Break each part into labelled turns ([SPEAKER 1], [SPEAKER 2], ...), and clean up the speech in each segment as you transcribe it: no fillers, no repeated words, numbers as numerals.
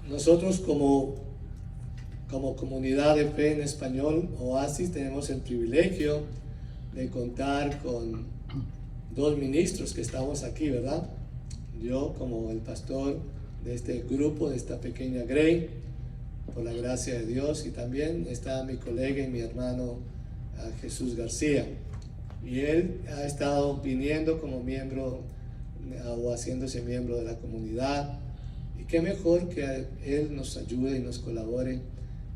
[SPEAKER 1] Nosotros como comunidad de fe en español, Oasis, tenemos el privilegio de contar con dos ministros que estamos aquí, ¿verdad? Yo como el pastor de este grupo, de esta pequeña Grey, por la gracia de Dios, y también está mi colega y mi hermano Jesús García, y él ha estado viniendo como miembro o haciéndose miembro de la comunidad, y qué mejor que él nos ayude y nos colabore,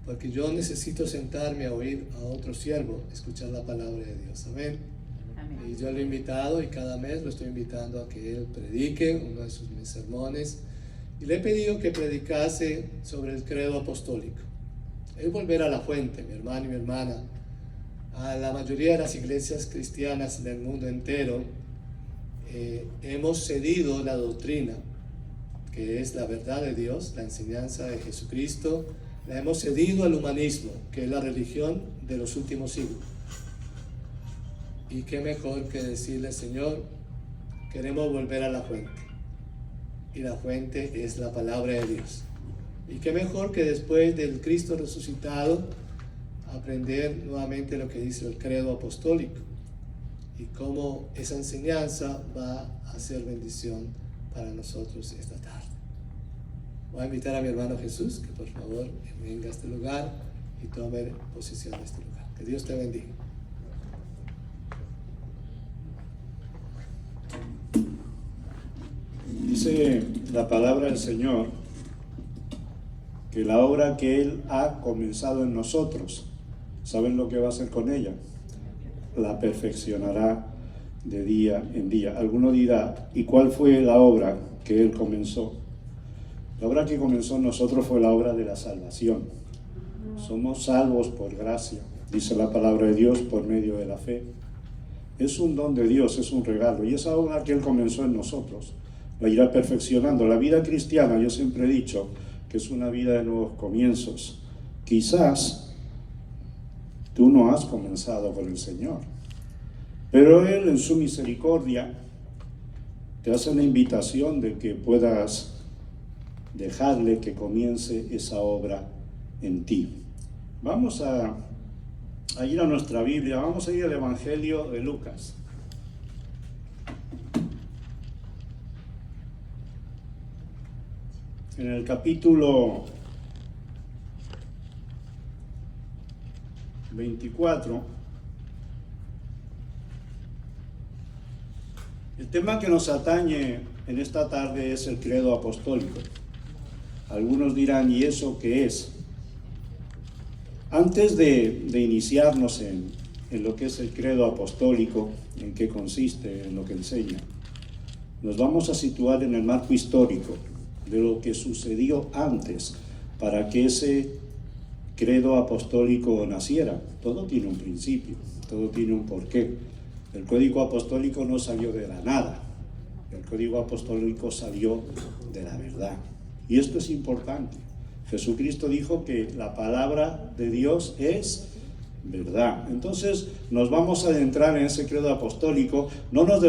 [SPEAKER 1] porque yo necesito sentarme a oír a otro siervo escuchar la palabra de Dios. Amén. Y yo lo he invitado, y cada mes lo estoy invitando a que él predique uno de mis sermones, y le he pedido que predicase sobre el credo apostólico. Es volver a la fuente, mi hermano y mi hermana. A la mayoría de las iglesias cristianas del mundo entero hemos cedido la doctrina, que es la verdad de Dios, la enseñanza de Jesucristo, la hemos cedido al humanismo, que es la religión de los últimos siglos. Y qué mejor que decirle: Señor, queremos volver a la fuente, y la fuente es la palabra de Dios. Y qué mejor que después del Cristo resucitado aprender nuevamente lo que dice el credo apostólico, y cómo esa enseñanza va a ser bendición para nosotros esta tarde. Voy a invitar a mi hermano Jesús que por favor venga a este lugar y tome posición en este lugar. Que Dios te bendiga.
[SPEAKER 2] Dice la palabra del Señor que la obra que Él ha comenzado en nosotros, ¿saben lo que va a hacer con ella? La perfeccionará de día en día. Alguno dirá: ¿y cuál fue la obra que Él comenzó? La obra que comenzó en nosotros fue la obra de la salvación. Somos salvos por gracia, dice la palabra de Dios, por medio de la fe. Es un don de Dios, es un regalo, y esa obra que Él comenzó en nosotros la irá perfeccionando. La vida cristiana, yo siempre he dicho que es una vida de nuevos comienzos. Quizás tú no has comenzado con el Señor, pero Él en su misericordia te hace una invitación de que puedas dejarle que comience esa obra en ti. Vamos a ir a nuestra Biblia, vamos a ir al Evangelio de Lucas. En el capítulo 24, el tema que nos atañe en esta tarde es el credo apostólico. Algunos dirán: ¿y eso qué es? Antes de iniciarnos en lo que es el credo apostólico, en qué consiste, en lo que enseña, nos vamos a situar en el marco histórico de lo que sucedió antes para que ese credo apostólico naciera. Todo tiene un principio, todo tiene un porqué. El código apostólico no salió de la nada, el código apostólico salió de la verdad. Y esto es importante. Jesucristo dijo que la palabra de Dios es verdad. Entonces nos vamos a adentrar en ese credo apostólico. No nos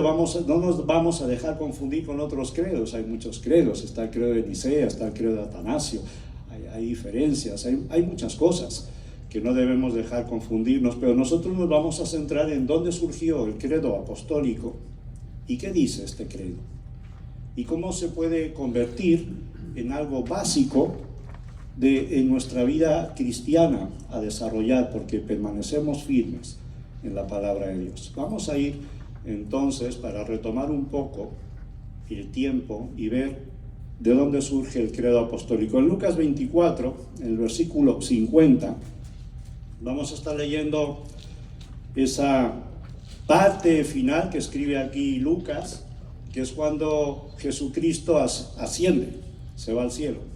[SPEAKER 2] vamos a dejar confundir con otros credos. Hay muchos credos. Está el credo de Nicea, está el credo de Atanasio. Hay diferencias, hay muchas cosas que no debemos dejar confundirnos, pero nosotros nos vamos a centrar en dónde surgió el credo apostólico y qué dice este credo y cómo se puede convertir en algo básico en nuestra vida cristiana a desarrollar, porque permanecemos firmes en la palabra de Dios. Vamos a ir entonces, para retomar un poco el tiempo y ver de dónde surge el credo apostólico. En Lucas 24, en el versículo 50, vamos a estar leyendo esa parte final que escribe aquí Lucas, que es cuando Jesucristo asciende, se va al cielo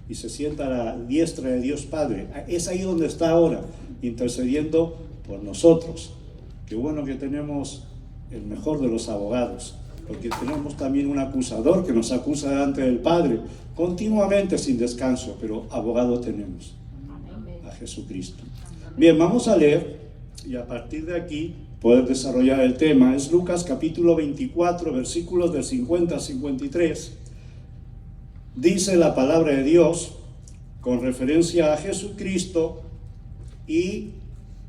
[SPEAKER 2] y se sienta a la diestra de Dios Padre. Es ahí donde está ahora, intercediendo por nosotros. Qué bueno que tenemos el mejor de los abogados, porque tenemos también un acusador que nos acusa delante del Padre continuamente, sin descanso, pero abogado tenemos, a Jesucristo. Bien, vamos a leer y a partir de aquí poder desarrollar el tema. Es Lucas capítulo 24, versículos del 50 al 53. dice la palabra de Dios con referencia a Jesucristo y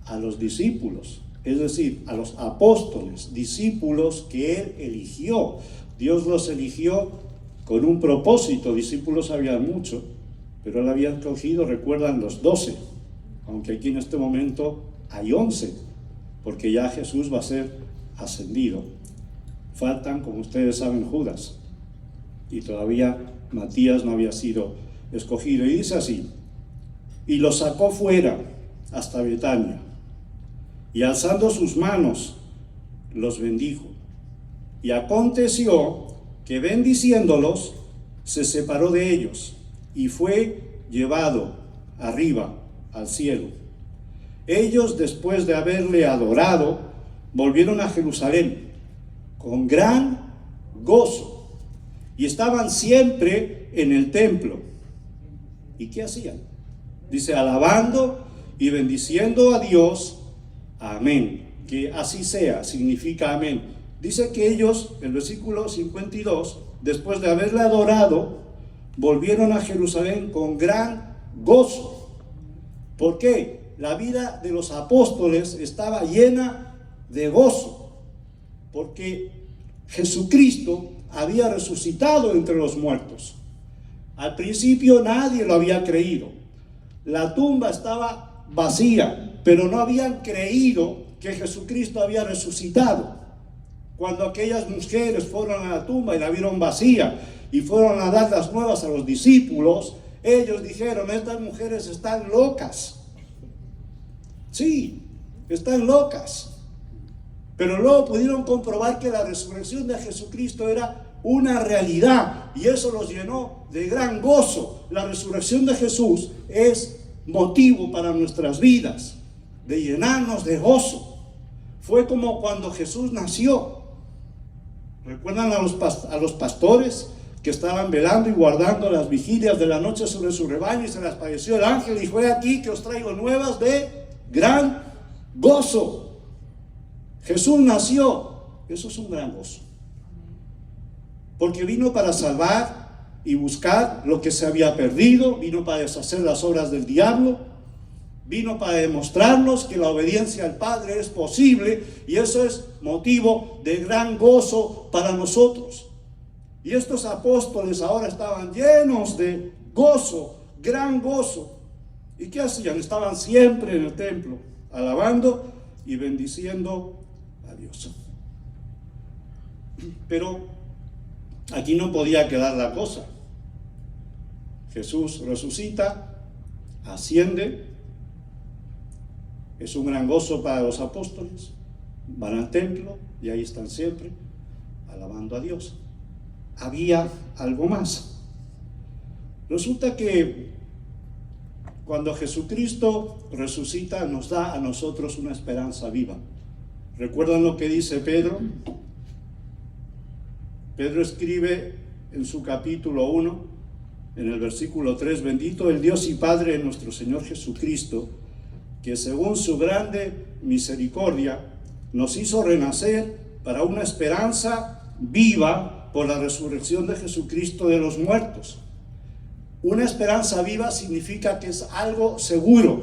[SPEAKER 2] a los discípulos, es decir, a los apóstoles, discípulos que Él eligió. Dios los eligió con un propósito. Discípulos había mucho, pero Él había escogido, recuerdan, los 12, aunque aquí en este momento hay 11, porque ya Jesús va a ser ascendido. Faltan, como ustedes saben, Judas, y todavía Matías no había sido escogido. Y dice así: y los sacó fuera hasta Betania, y alzando sus manos los bendijo. Y aconteció que, bendiciéndolos, se separó de ellos y fue llevado arriba al cielo. Ellos, después de haberle adorado, volvieron a Jerusalén con gran gozo y estaban siempre en el templo. ¿Y qué hacían? Dice, alabando y bendiciendo a Dios. Amén. Que así sea, significa amén. Dice que ellos, el versículo 52, después de haberle adorado, volvieron a Jerusalén con gran gozo. ¿Por qué? La vida de los apóstoles estaba llena de gozo, porque Jesucristo había resucitado entre los muertos. Al principio nadie lo había creído. La tumba estaba vacía, pero no habían creído que Jesucristo había resucitado. Cuando aquellas mujeres fueron a la tumba y la vieron vacía y fueron a dar las nuevas a los discípulos, ellos dijeron, estas mujeres están locas. Sí, están locas. Pero luego pudieron comprobar que la resurrección de Jesucristo era una realidad, y eso los llenó de gran gozo. La resurrección de Jesús es motivo para nuestras vidas, de llenarnos de gozo. Fue como cuando Jesús nació. ¿Recuerdan a los pastores que estaban velando y guardando las vigilias de la noche sobre su rebaño, y se les apareció el ángel y dijo, he aquí que os traigo nuevas de gran gozo? Jesús nació. Eso es un gran gozo, porque vino para salvar y buscar lo que se había perdido, vino para deshacer las obras del diablo, vino para demostrarnos que la obediencia al Padre es posible, y eso es motivo de gran gozo para nosotros. Y estos apóstoles ahora estaban llenos de gozo, gran gozo. ¿Y qué hacían? Estaban siempre en el templo, alabando y bendiciendo a Dios. Pero aquí no podía quedar la cosa. Jesús resucita, asciende. Es un gran gozo para los apóstoles. Van al templo y ahí están siempre, alabando a Dios. Había algo más. Resulta que cuando Jesucristo resucita, nos da a nosotros una esperanza viva. ¿Recuerdan lo que dice Pedro? Pedro escribe en su capítulo 1, en el versículo 3, bendito el Dios y Padre de nuestro Señor Jesucristo, que según su grande misericordia nos hizo renacer para una esperanza viva por la resurrección de Jesucristo de los muertos. Una esperanza viva significa que es algo seguro,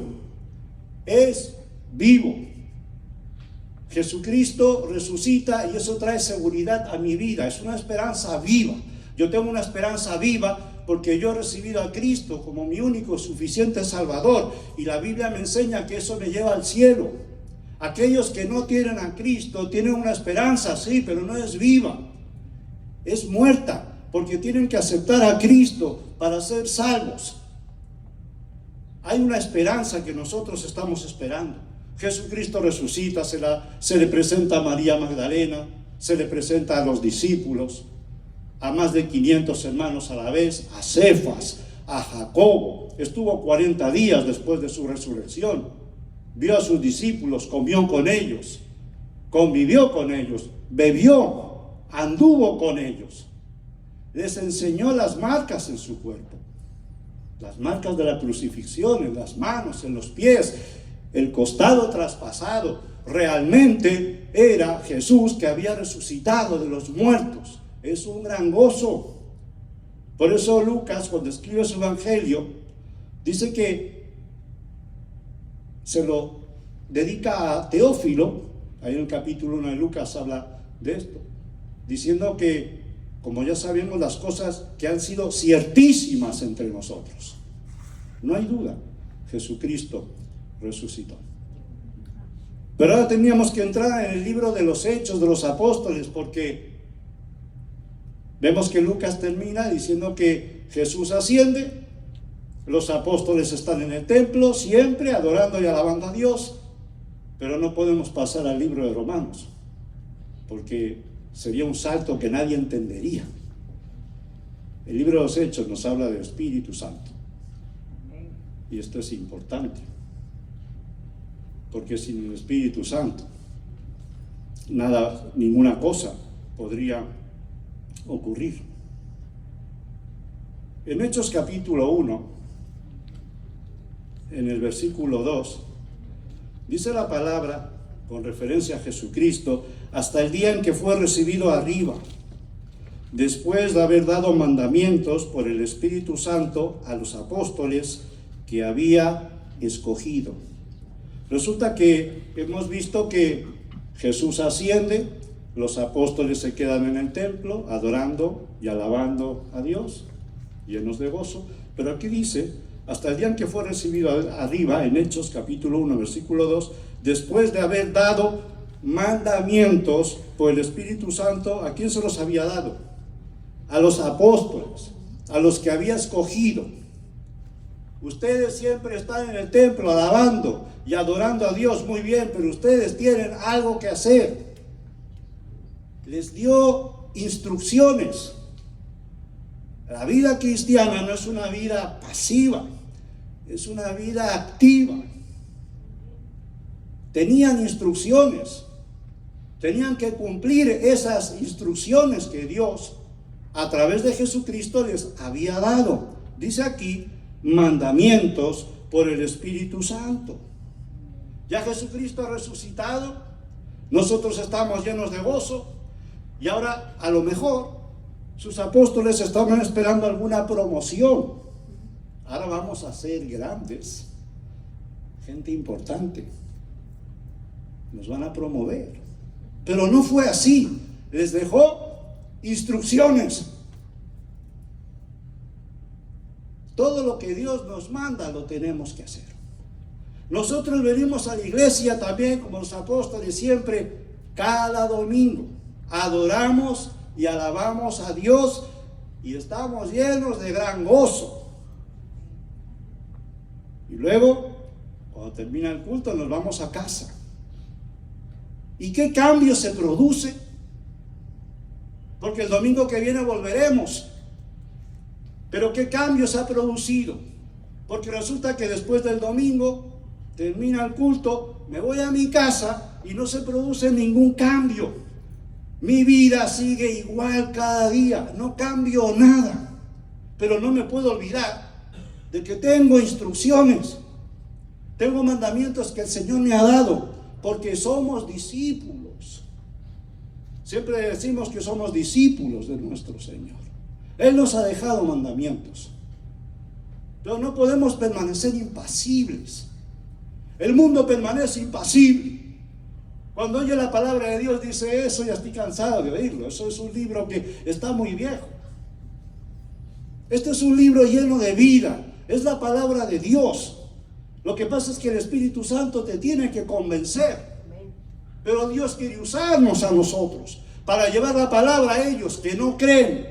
[SPEAKER 2] es vivo. Jesucristo resucita y eso trae seguridad a mi vida, es una esperanza viva. Yo tengo una esperanza viva porque yo he recibido a Cristo como mi único suficiente Salvador, y la Biblia me enseña que eso me lleva al cielo. Aquellos que no tienen a Cristo tienen una esperanza, sí, pero no es viva, es muerta, porque tienen que aceptar a Cristo para ser salvos. Hay una esperanza que nosotros estamos esperando. Jesucristo resucita, se le presenta a María Magdalena, se le presenta a los discípulos, a más de 500 hermanos a la vez, a Cefas, a Jacobo. Estuvo 40 días después de su resurrección. Vio a sus discípulos, comió con ellos, convivió con ellos, bebió, anduvo con ellos. Les enseñó las marcas en su cuerpo, las marcas de la crucifixión, en las manos, en los pies, el costado traspasado. Realmente era Jesús que había resucitado de los muertos. Es un gran gozo. Por eso Lucas, cuando escribe su evangelio, dice que se lo dedica a Teófilo. Ahí en el capítulo 1 de Lucas habla de esto, diciendo que, como ya sabemos, las cosas que han sido ciertísimas entre nosotros. No hay duda, Jesucristo resucitó. Pero ahora teníamos que entrar en el libro de los Hechos de los Apóstoles, porque vemos que Lucas termina diciendo que Jesús asciende, los apóstoles están en el templo siempre adorando y alabando a Dios, pero no podemos pasar al libro de Romanos, porque sería un salto que nadie entendería. El libro de los Hechos nos habla del Espíritu Santo, y esto es importante, porque sin el Espíritu Santo nada, ninguna cosa podría ocurrir. En Hechos capítulo 1, en el versículo 2, dice la palabra, con referencia a Jesucristo, hasta el día en que fue recibido arriba, después de haber dado mandamientos por el Espíritu Santo a los apóstoles que había escogido. Resulta que hemos visto que Jesús asciende, los apóstoles se quedan en el templo adorando y alabando a Dios, llenos de gozo, pero aquí dice, hasta el día en que fue recibido arriba, en Hechos capítulo 1, versículo 2, después de haber dado mandamientos por el Espíritu Santo. ¿A quién se los había dado? A los apóstoles, a los que había escogido. Ustedes siempre están en el templo alabando y adorando a Dios, muy bien, pero ustedes tienen algo que hacer. Les dio instrucciones. La vida cristiana no es una vida pasiva, es una vida activa. Tenían instrucciones, tenían que cumplir esas instrucciones que Dios a través de Jesucristo les había dado. Dice aquí, mandamientos por el Espíritu Santo. Ya Jesucristo ha resucitado, nosotros estamos llenos de gozo, y ahora a lo mejor sus apóstoles estaban esperando alguna promoción. Ahora vamos a ser grandes, gente importante, nos van a promover. Pero no fue así, les dejó instrucciones. Todo lo que Dios nos manda lo tenemos que hacer. Nosotros venimos a la iglesia también, como los apóstoles, siempre, cada domingo. Adoramos y alabamos a Dios y estamos llenos de gran gozo. Y luego, cuando termina el culto, nos vamos a casa. ¿Y qué cambio se produce? Porque el domingo que viene volveremos. Pero ¿qué cambio se ha producido? Porque resulta que después del domingo termina el culto, me voy a mi casa y no se produce ningún cambio. Mi vida sigue igual cada día, no cambio nada. Pero no me puedo olvidar de que tengo instrucciones, tengo mandamientos que el Señor me ha dado, porque somos discípulos. Siempre decimos que somos discípulos de nuestro Señor. Él nos ha dejado mandamientos, pero no podemos permanecer impasibles. El mundo permanece impasible. Cuando oye la palabra de Dios dice eso, ya estoy cansado de oírlo. Eso es un libro que está muy viejo. Este es un libro lleno de vida. Es la palabra de Dios. Lo que pasa es que el Espíritu Santo te tiene que convencer. Pero Dios quiere usarnos a nosotros para llevar la palabra a ellos que no creen,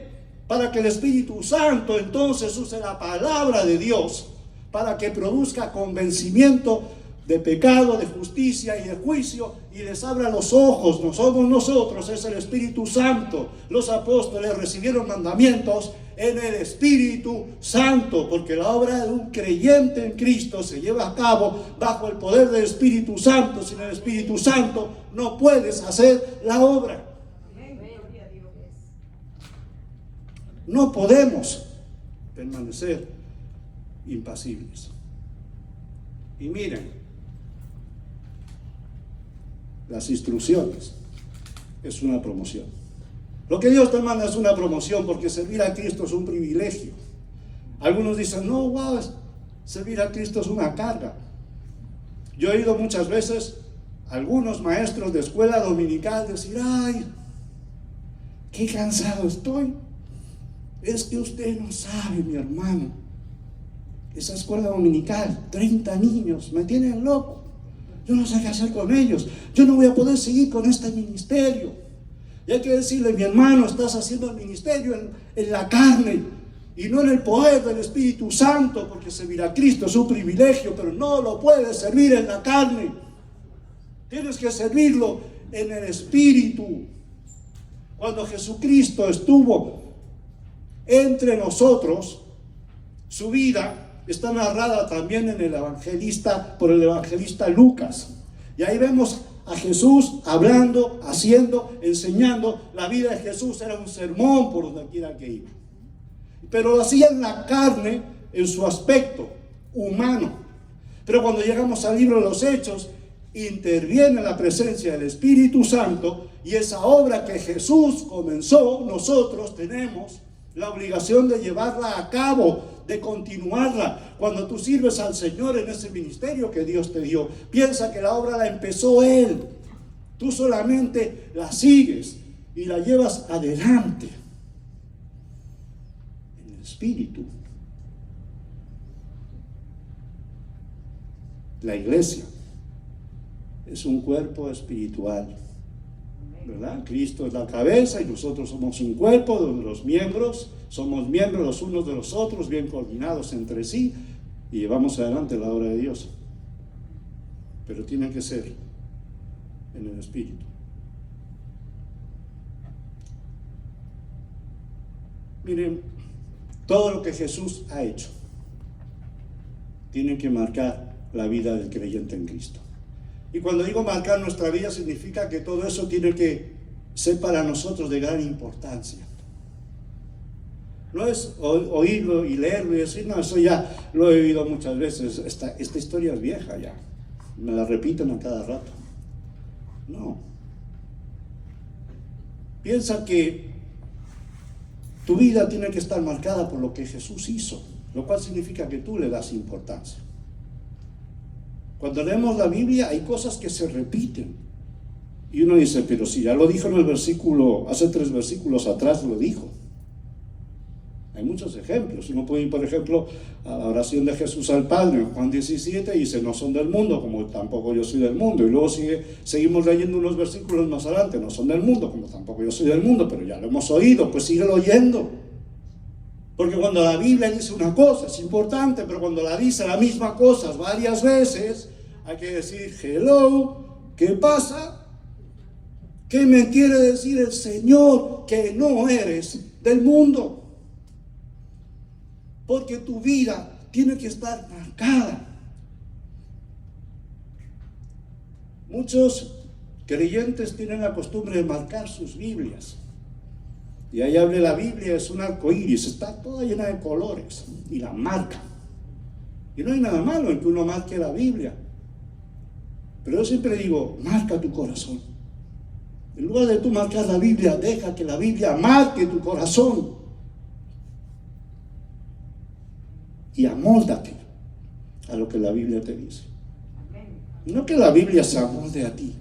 [SPEAKER 2] para que el Espíritu Santo entonces use la palabra de Dios para que produzca convencimiento de pecado, de justicia y de juicio, y les abra los ojos. No somos nosotros, es el Espíritu Santo. Los apóstoles recibieron mandamientos en el Espíritu Santo, porque la obra de un creyente en Cristo se lleva a cabo bajo el poder del Espíritu Santo. Sin el Espíritu Santo no puedes hacer la obra. No podemos permanecer impasibles. Y miren, las instrucciones es una promoción. Lo que Dios te manda es una promoción, porque servir a Cristo es un privilegio. Algunos dicen, no, wow, servir a Cristo es una carga. Yo he oído muchas veces a algunos maestros de escuela dominical decir, ay, qué cansado estoy. Es que usted no sabe, mi hermano, esa escuela dominical, 30 niños, me tienen loco. Yo no sé qué hacer con ellos. Yo no voy a poder seguir con este ministerio. Y hay que decirle, mi hermano, estás haciendo el ministerio en la carne y no en el poder del Espíritu Santo, porque servir a Cristo es un privilegio, pero no lo puedes servir en la carne. Tienes que servirlo en el Espíritu. Cuando Jesucristo estuvo entre nosotros, su vida está narrada también por el evangelista Lucas. Y ahí vemos a Jesús hablando, haciendo, enseñando. La vida de Jesús era un sermón por donde quiera que iba. Pero lo hacía en la carne, en su aspecto humano. Pero cuando llegamos al libro de los Hechos, interviene la presencia del Espíritu Santo, y esa obra que Jesús comenzó, nosotros tenemos la obligación de llevarla a cabo, de continuarla. Cuando tú sirves al Señor en ese ministerio que Dios te dio, piensa que la obra la empezó Él. Tú solamente la sigues y la llevas adelante en el Espíritu. La iglesia es un cuerpo espiritual, ¿verdad? Cristo es la cabeza y nosotros somos un cuerpo donde los miembros somos miembros los unos de los otros, bien coordinados entre sí, y llevamos adelante la obra de Dios. Pero tiene que ser en el Espíritu. Miren, todo lo que Jesús ha hecho tiene que marcar la vida del creyente en Cristo. Y cuando digo marcar nuestra vida, significa que todo eso tiene que ser para nosotros de gran importancia. No es oírlo y leerlo y decir, no, eso ya lo he oído muchas veces, esta historia es vieja ya, me la repiten a cada rato. No. Piensa que tu vida tiene que estar marcada por lo que Jesús hizo, lo cual significa que tú le das importancia. Cuando leemos la Biblia hay cosas que se repiten. Y uno dice, pero si ya lo dijo en el versículo, hace 3 versículos atrás lo dijo. Hay muchos ejemplos. Uno puede ir, por ejemplo, a la oración de Jesús al Padre, en Juan 17, y dice, no son del mundo, como tampoco yo soy del mundo. Y luego seguimos leyendo unos versículos más adelante, no son del mundo, como tampoco yo soy del mundo, pero ya lo hemos oído, pues síguelo oyendo. Porque cuando la Biblia dice una cosa es importante, pero cuando la dice la misma cosa varias veces, hay que decir, hello, ¿qué pasa? ¿Qué me quiere decir el Señor? Que no eres del mundo. Porque tu vida tiene que estar marcada. Muchos creyentes tienen la costumbre de marcar sus Biblias. Y ahí habla la Biblia, es un arco iris, está toda llena de colores, y la marca. Y no hay nada malo en que uno marque la Biblia. Pero yo siempre digo, marca tu corazón. En lugar de tú marcar la Biblia, deja que la Biblia marque tu corazón. Y amóldate a lo que la Biblia te dice. No que la Biblia se amolde a ti.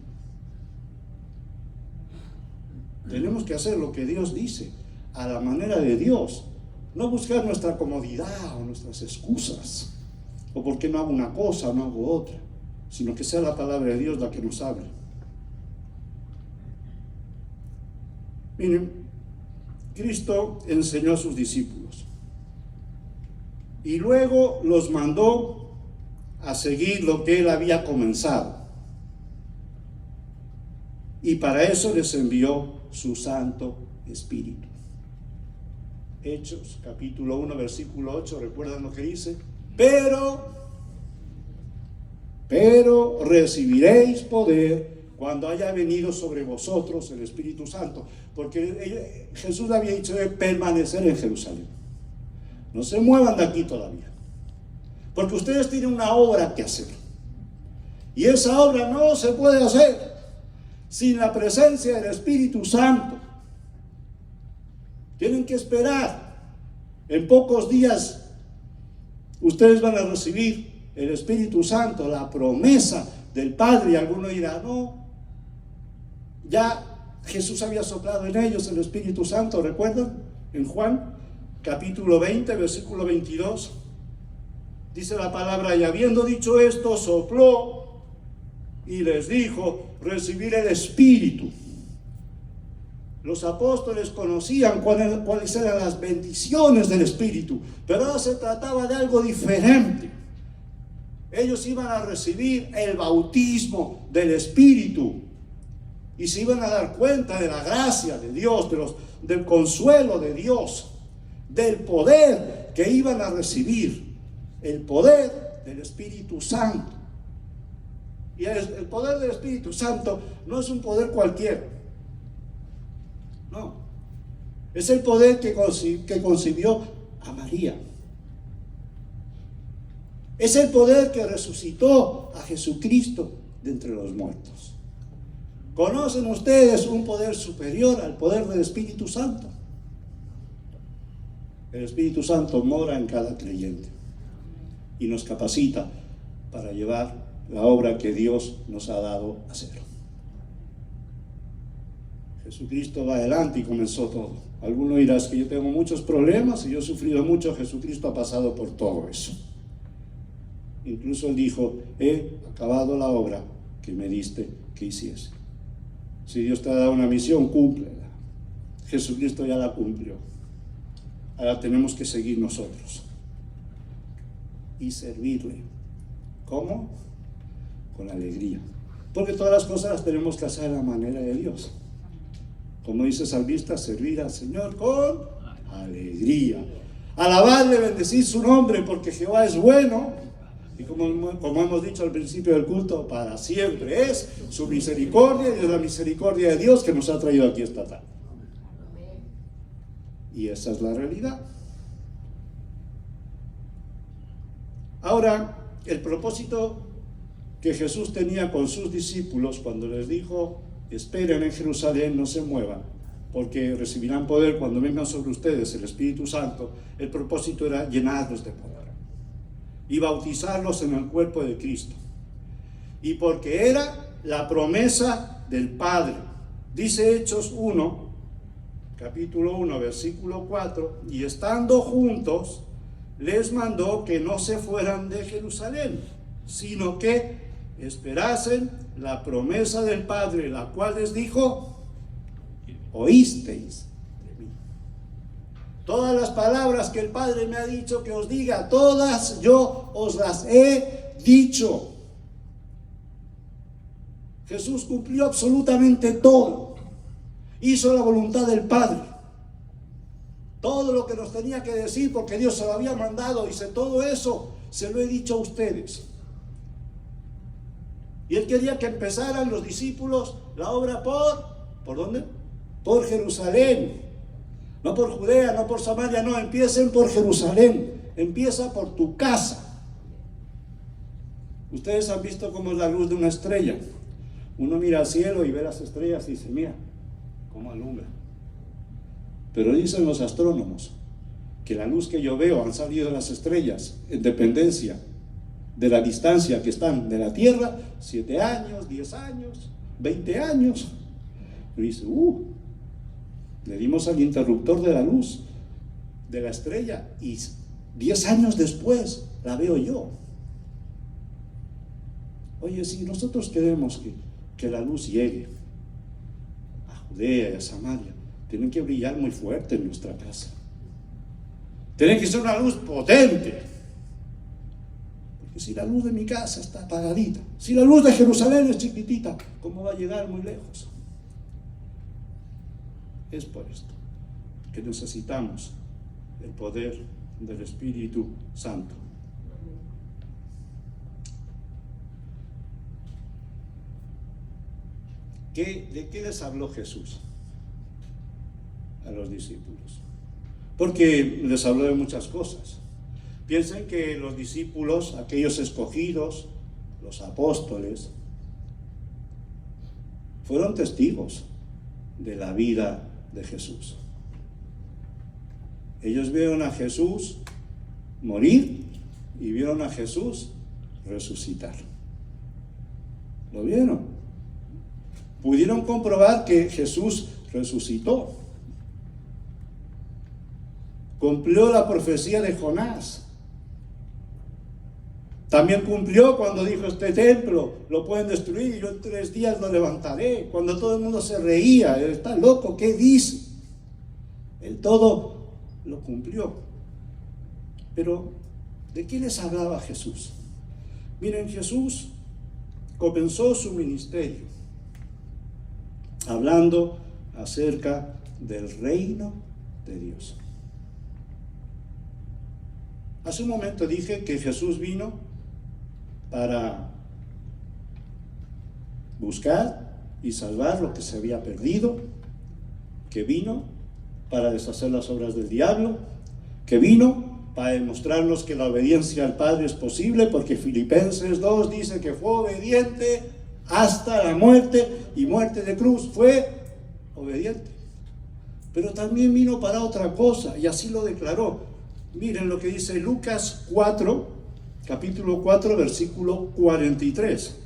[SPEAKER 2] Tenemos que hacer lo que Dios dice, a la manera de Dios. No buscar nuestra comodidad o nuestras excusas, o por qué no hago una cosa o no hago otra, sino que sea la palabra de Dios la que nos hable. Miren, Cristo enseñó a sus discípulos y luego los mandó a seguir lo que Él había comenzado. Y para eso les envió su Santo Espíritu. Hechos, capítulo 1, versículo 8, ¿recuerdan lo que dice? Pero recibiréis poder cuando haya venido sobre vosotros el Espíritu Santo. Porque Jesús había dicho de permanecer en Jerusalén. No se muevan de aquí todavía. Porque ustedes tienen una obra que hacer. Y esa obra no se puede hacer sin la presencia del Espíritu Santo. Tienen que esperar. En pocos días ustedes van a recibir el Espíritu Santo, la promesa del Padre. Y alguno dirá, no, ya Jesús había soplado en ellos el Espíritu Santo, ¿recuerdan? En Juan capítulo 20, versículo 22, dice la palabra, y habiendo dicho esto, sopló y les dijo, recibir el Espíritu. Los apóstoles conocían cuáles eran las bendiciones del Espíritu, pero ahora se trataba de algo diferente. Ellos iban a recibir el bautismo del Espíritu y se iban a dar cuenta de la gracia de Dios, del consuelo de Dios, del poder que iban a recibir, el poder del Espíritu Santo. Y el poder del Espíritu Santo no es un poder cualquiera, no, es el poder que concibió a María. Es el poder que resucitó a Jesucristo de entre los muertos. ¿Conocen ustedes un poder superior al poder del Espíritu Santo? El Espíritu Santo mora en cada creyente y nos capacita para llevar la obra que Dios nos ha dado a hacer. Jesucristo va adelante y comenzó todo. Alguno dirá, es que yo tengo muchos problemas y yo he sufrido mucho. Jesucristo ha pasado por todo eso. Incluso él dijo, he acabado la obra que me diste que hiciese. Si Dios te ha dado una misión, cúmplela. Jesucristo ya la cumplió. Ahora tenemos que seguir nosotros y servirle. ¿Cómo? Con alegría. Porque todas las cosas las tenemos que hacer a la manera de Dios. Como dice el salmista, servir al Señor con alegría. Alabarle, bendecir su nombre, porque Jehová es bueno. Y como hemos dicho al principio del culto, para siempre es su misericordia, y es la misericordia de Dios que nos ha traído aquí esta tarde. Y esa es la realidad. Ahora, el propósito que Jesús tenía con sus discípulos cuando les dijo, esperen en Jerusalén, no se muevan, porque recibirán poder cuando vengan sobre ustedes el Espíritu Santo. El propósito era llenarlos de poder y bautizarlos en el cuerpo de Cristo. Y porque era la promesa del Padre. Dice Hechos 1, capítulo 1, versículo 4, y estando juntos, les mandó que no se fueran de Jerusalén, sino que esperasen la promesa del Padre, la cual les dijo, oísteis de mí. Todas las palabras que el Padre me ha dicho que os diga, todas yo os las he dicho. Jesús cumplió absolutamente todo. Hizo la voluntad del Padre. Todo lo que nos tenía que decir, porque Dios se lo había mandado, dice, todo eso se lo he dicho a ustedes. Y Él quería que empezaran los discípulos la obra ¿por dónde? Por Jerusalén. No por Judea, no por Samaria, no, empiecen por Jerusalén. Empieza por tu casa. Ustedes han visto cómo es la luz de una estrella. Uno mira al cielo y ve las estrellas y dice, mira, cómo alumbra. Pero dicen los astrónomos que la luz que yo veo han salido de las estrellas en dependencia de la distancia que están de la Tierra, 7 años, 10 años, 20 años. Y dice, le dimos al interruptor de la luz de la estrella y 10 años después la veo yo. Oye, si nosotros queremos que la luz llegue a Judea y a Samaria, tiene que brillar muy fuerte en nuestra casa. Tiene que ser una luz potente. Porque si la luz de mi casa está apagadita, si la luz de Jerusalén es chiquitita, ¿cómo va a llegar muy lejos? Es por esto que necesitamos el poder del Espíritu Santo. ¿De qué les habló Jesús a los discípulos? Porque les habló de muchas cosas. Piensen que los discípulos, aquellos escogidos, los apóstoles, fueron testigos de la vida de Jesús. Ellos vieron a Jesús morir y vieron a Jesús resucitar. ¿Lo vieron? Pudieron comprobar que Jesús resucitó. Cumplió la profecía de Jonás. También cumplió cuando dijo: este templo lo pueden destruir y yo en 3 días lo levantaré. Cuando todo el mundo se reía: está loco, ¿qué dice? Él todo lo cumplió. Pero ¿de qué les hablaba Jesús? Miren, Jesús comenzó su ministerio hablando acerca del reino de Dios. Hace un momento dije que Jesús vino para buscar y salvar lo que se había perdido, que vino para deshacer las obras del diablo, que vino para demostrarnos que la obediencia al Padre es posible, porque Filipenses 2 dice que fue obediente hasta la muerte, y muerte de cruz. Fue obediente. Pero también vino para otra cosa, y así lo declaró. Miren lo que dice Lucas 4, capítulo 4, versículo 43.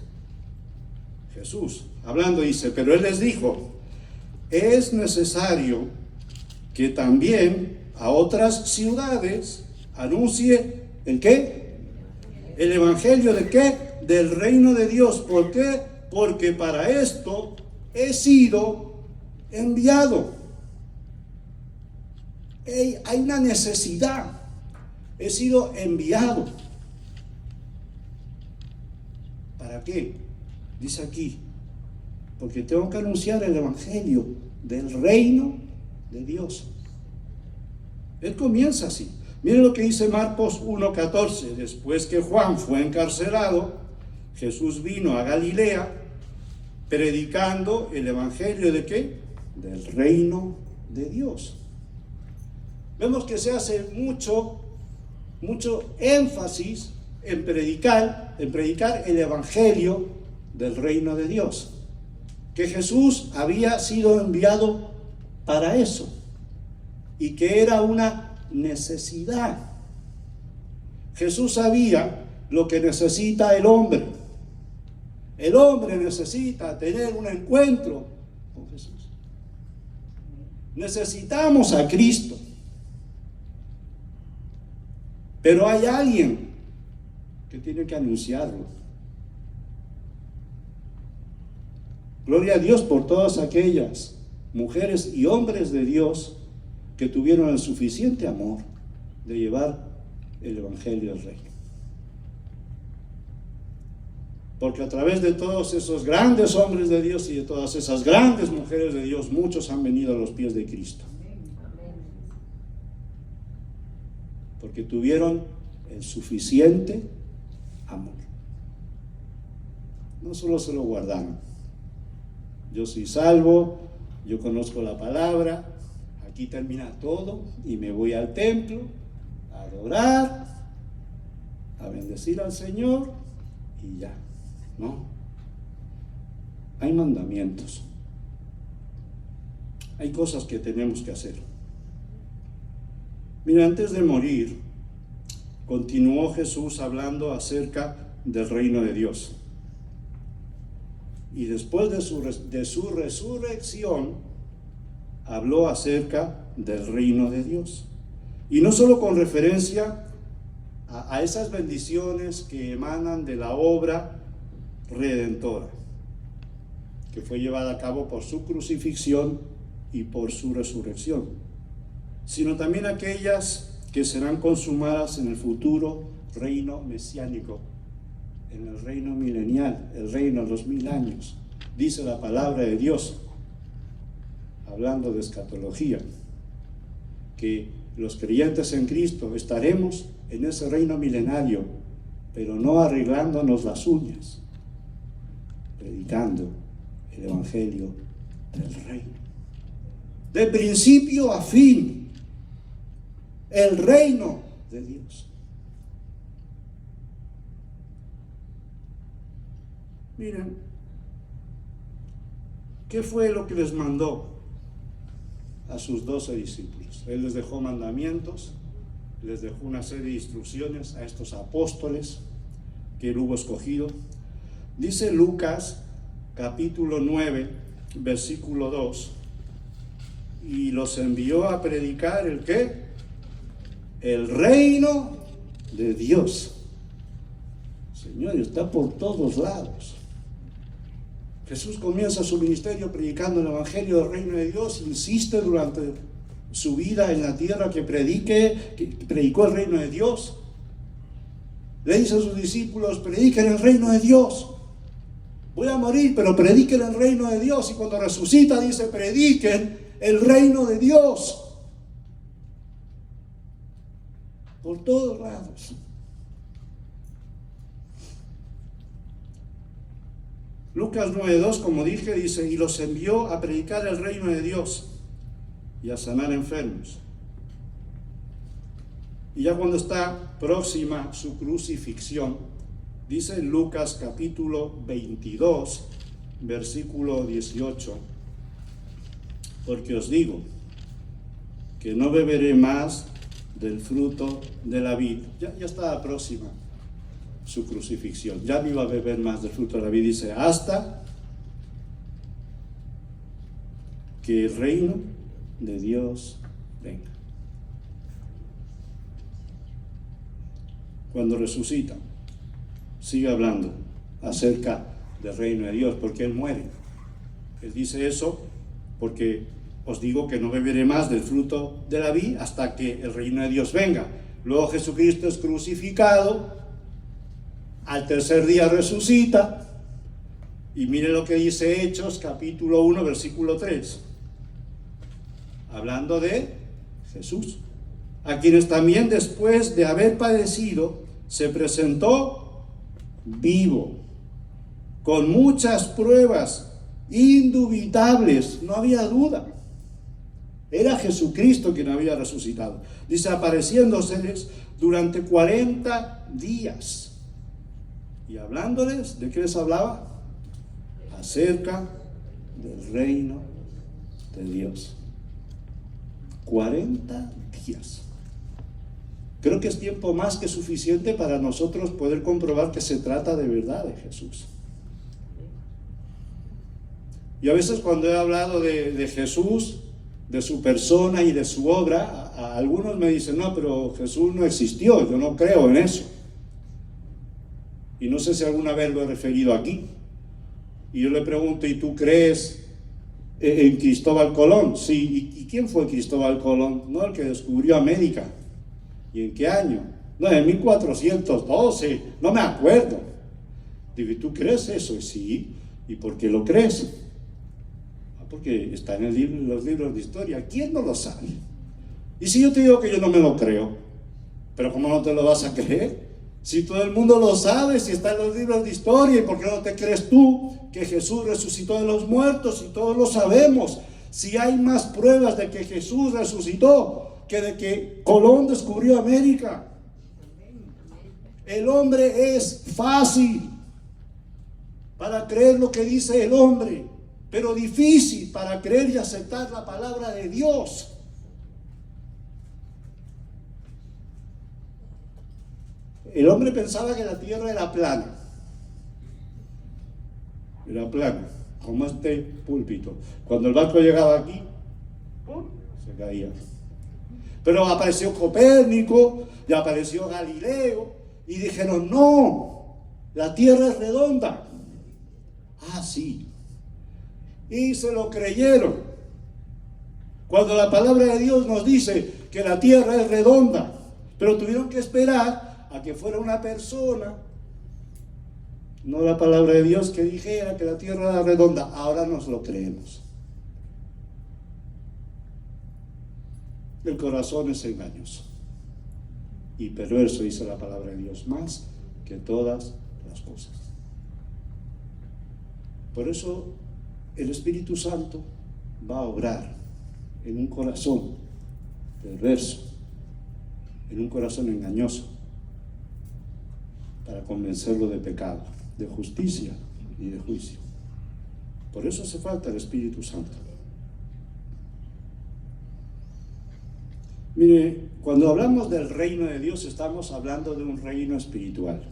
[SPEAKER 2] Jesús hablando dice: pero Él les dijo: es necesario que también a otras ciudades anuncie ¿el qué? El evangelio ¿de qué? Del reino de Dios. ¿Por qué? Porque para esto he sido enviado. Hay una necesidad. He sido enviado. ¿Para qué? Dice aquí: porque tengo que anunciar el evangelio del reino de Dios. Él comienza así. Miren lo que dice Marcos 1:14. Después que Juan fue encarcelado, Jesús vino a Galilea predicando el evangelio ¿de qué? Del reino de Dios. Vemos que se hace mucho énfasis en predicar el evangelio del reino de Dios, que Jesús había sido enviado para eso y que era una necesidad. Jesús sabía lo que necesita el hombre. El hombre necesita tener un encuentro con Jesús. Necesitamos a Cristo. Pero hay alguien que tiene que anunciarlo. Gloria a Dios por todas aquellas mujeres y hombres de Dios que tuvieron el suficiente amor de llevar el evangelio del reino. Porque a través de todos esos grandes hombres de Dios y de todas esas grandes mujeres de Dios, muchos han venido a los pies de Cristo. Porque tuvieron el suficiente amor. No solo se lo guardaron. Yo soy salvo, yo conozco la palabra, aquí termina todo y me voy al templo a adorar, a bendecir al Señor y ya. No. Hay mandamientos. Hay cosas que tenemos que hacer. Mira, antes de morir, continuó Jesús hablando acerca del reino de Dios. Y después de su resurrección, habló acerca del reino de Dios. Y no solo con referencia a esas bendiciones que emanan de la obra redentora, que fue llevada a cabo por su crucifixión y por su resurrección, sino también aquellas que serán consumadas en el futuro reino mesiánico, en el reino milenial, el reino de los 1000 años. Dice la palabra de Dios, hablando de escatología, que los creyentes en Cristo estaremos en ese reino milenario, pero no arreglándonos las uñas, predicando el evangelio del reino. De principio a fin, el reino de Dios. Miren, ¿qué fue lo que les mandó a sus 12 discípulos. Él les dejó mandamientos, les dejó una serie de instrucciones a estos apóstoles que él hubo escogido. Dice Lucas capítulo 9, versículo 2, y los envió a predicar ¿el qué? El reino de Dios. Señor, está por todos lados. Jesús comienza su ministerio predicando el evangelio del reino de Dios, insiste durante su vida en la tierra que predicó el reino de Dios. Le dice a sus discípulos: prediquen el reino de Dios. Voy a morir, pero prediquen el reino de Dios. Y cuando resucita dice: prediquen el reino de Dios. Por todos lados. Lucas 9:2, como dije, dice: y los envió a predicar el reino de Dios y a sanar enfermos. Y ya cuando está próxima su crucifixión, dice en Lucas capítulo 22, versículo 18: porque os digo que no beberé más del fruto de la vid. Ya estaba próxima su crucifixión, ya no iba a beber más del fruto de la vid, dice, hasta que el reino de Dios venga. Cuando resucita, sigue hablando acerca del reino de Dios, porque Él muere. Él dice eso porque os digo que no beberé más del fruto de la vid hasta que el reino de Dios venga. Luego Jesucristo es crucificado, al tercer día resucita, y mire lo que dice Hechos capítulo 1 versículo 3, hablando de Jesús, a quienes también después de haber padecido se presentó vivo, con muchas pruebas indubitables, no había duda. Era Jesucristo quien había resucitado. Dice, apareciéndoseles durante 40 días. Y hablándoles, ¿de qué les hablaba? Acerca del reino de Dios. 40 días. Creo que es tiempo más que suficiente para nosotros poder comprobar que se trata de verdad de Jesús. Y a veces cuando he hablado de Jesús, de su persona y de su obra, a algunos me dicen, no, pero Jesús no existió, yo no creo en eso. Y no sé si alguna vez lo he referido aquí. Y yo le pregunto, ¿y tú crees en Cristóbal Colón? Sí. ¿Y quién fue Cristóbal Colón? No, el que descubrió América. ¿Y en qué año? No, en 1412, no me acuerdo. Digo, ¿y tú crees eso? Y sí. ¿Y por qué lo crees? Porque está en los libros de historia. ¿Quién no lo sabe? Y si yo te digo que yo no me lo creo, ¿pero cómo no te lo vas a creer? Si todo el mundo lo sabe, si está en los libros de historia, ¿y por qué no te crees tú que Jesús resucitó de los muertos? Y todos lo sabemos. Si hay más pruebas de que Jesús resucitó que de que Colón descubrió América. El hombre es fácil para creer lo que dice el hombre, pero difícil para creer y aceptar la palabra de Dios. El hombre pensaba que la tierra era plana. Era plana, como este púlpito. Cuando el barco llegaba aquí, ¡pum!, se caía. Pero apareció Copérnico y apareció Galileo y dijeron, no, la tierra es redonda. Ah, sí. Y se lo creyeron. Cuando la palabra de Dios nos dice que la tierra es redonda, pero tuvieron que esperar a que fuera una persona, no la palabra de Dios, que dijera que la tierra era redonda. Ahora nos lo creemos. El corazón es engañoso y perverso, dice la palabra de Dios, más que todas las cosas. Por eso el Espíritu Santo va a obrar en un corazón perverso, en un corazón engañoso, para convencerlo de pecado, de justicia y de juicio. Por eso hace falta el Espíritu Santo. Mire, cuando hablamos del reino de Dios estamos hablando de un reino espiritual.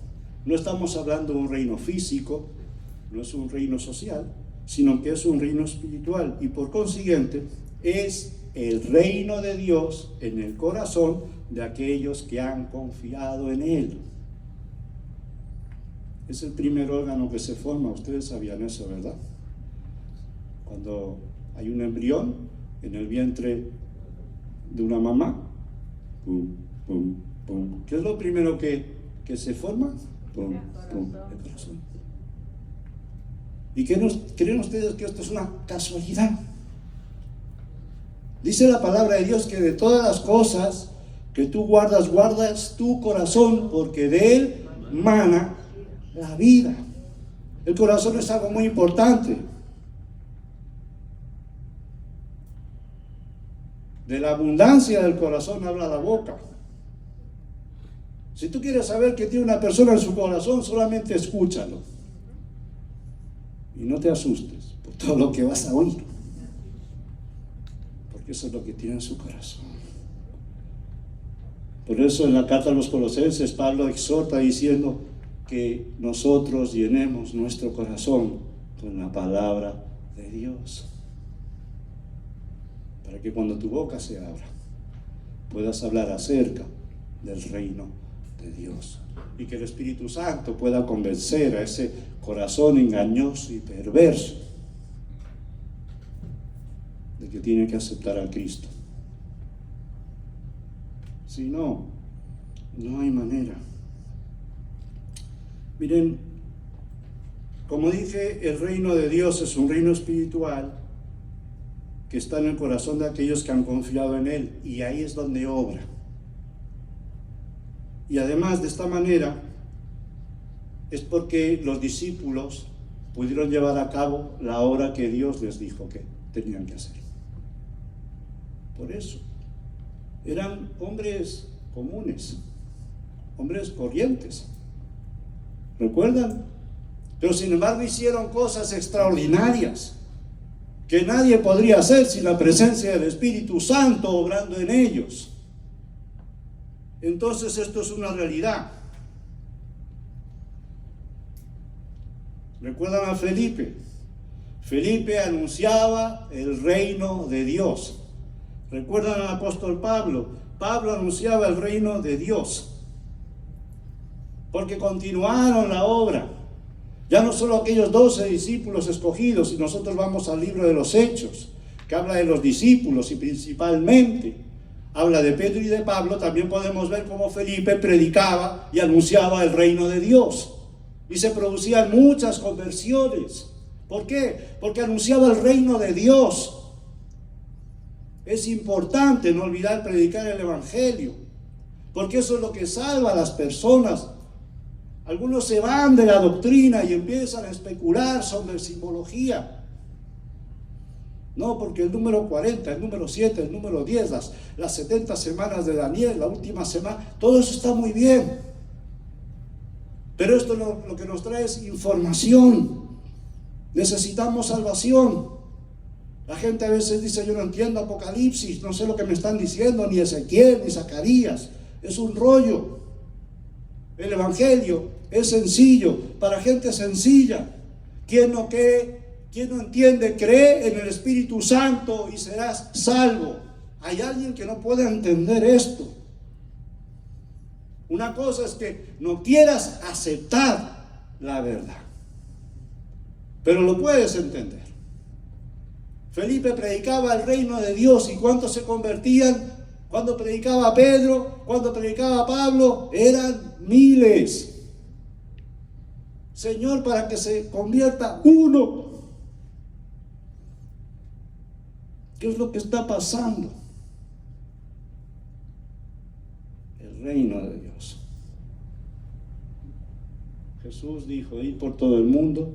[SPEAKER 2] No estamos hablando de un reino físico, no es un reino social, sino que es un reino espiritual y por consiguiente es el reino de Dios en el corazón de aquellos que han confiado en Él. Es el primer órgano que se forma, ustedes sabían eso, ¿verdad? Cuando hay un embrión en el vientre de una mamá, pum, pum, pum. ¿Qué es lo primero que se forma? Pum, pum, el corazón. ¿Y creen ustedes que esto es una casualidad? Dice la palabra de Dios que de todas las cosas que tú guardas tu corazón, porque de él mana la vida. El corazón es algo muy importante. De la abundancia del corazón habla la boca. Si tú quieres saber qué tiene una persona en su corazón, solamente escúchalo. Y no te asustes por todo lo que vas a oír. Porque eso es lo que tiene en su corazón. Por eso en la carta a los Colosenses, Pablo exhorta diciendo que nosotros llenemos nuestro corazón con la palabra de Dios. Para que cuando tu boca se abra, puedas hablar acerca del reino de Dios. Y que el Espíritu Santo pueda convencer a ese corazón engañoso y perverso de que tiene que aceptar a Cristo. Si no, no hay manera. Miren, como dije, el reino de Dios es un reino espiritual que está en el corazón de aquellos que han confiado en Él, y ahí es donde obra. Y además de esta manera es porque los discípulos pudieron llevar a cabo la obra que Dios les dijo que tenían que hacer. Por eso eran hombres comunes, hombres corrientes, ¿recuerdan? Pero sin embargo hicieron cosas extraordinarias que nadie podría hacer sin la presencia del Espíritu Santo obrando en ellos. Entonces esto es una realidad. ¿Recuerdan a Felipe? Felipe anunciaba el reino de Dios. ¿Recuerdan al apóstol Pablo? Pablo anunciaba el reino de Dios. Porque continuaron la obra. Ya no solo aquellos 12 discípulos escogidos, y nosotros vamos al libro de los Hechos, que habla de los discípulos y principalmente habla de Pedro y de Pablo. También podemos ver cómo Felipe predicaba y anunciaba el reino de Dios. Y se producían muchas conversiones. ¿Por qué? Porque anunciaba el reino de Dios. Es importante no olvidar predicar el evangelio, porque eso es lo que salva a las personas. Algunos se van de la doctrina y empiezan a especular sobre simbología. No, porque el número 40, el número 7, el número 10, las 70 semanas de Daniel, la última semana, todo eso está muy bien. Pero esto lo que nos trae es información. Necesitamos salvación. La gente a veces dice: yo no entiendo Apocalipsis, no sé lo que me están diciendo, ni Ezequiel, ni Zacarías. Es un rollo. El evangelio es sencillo, para gente sencilla. Quien no entiende, cree en el Espíritu Santo y serás salvo. Hay alguien que no puede entender esto. Una cosa es que no quieras aceptar la verdad, pero lo puedes entender. Felipe predicaba el reino de Dios, y ¿cuántos se convertían? Cuando predicaba Pedro, cuando predicaba Pablo, eran miles. Señor, para que se convierta uno. ¿Qué es lo que está pasando? El reino de Dios. Jesús dijo: id por todo el mundo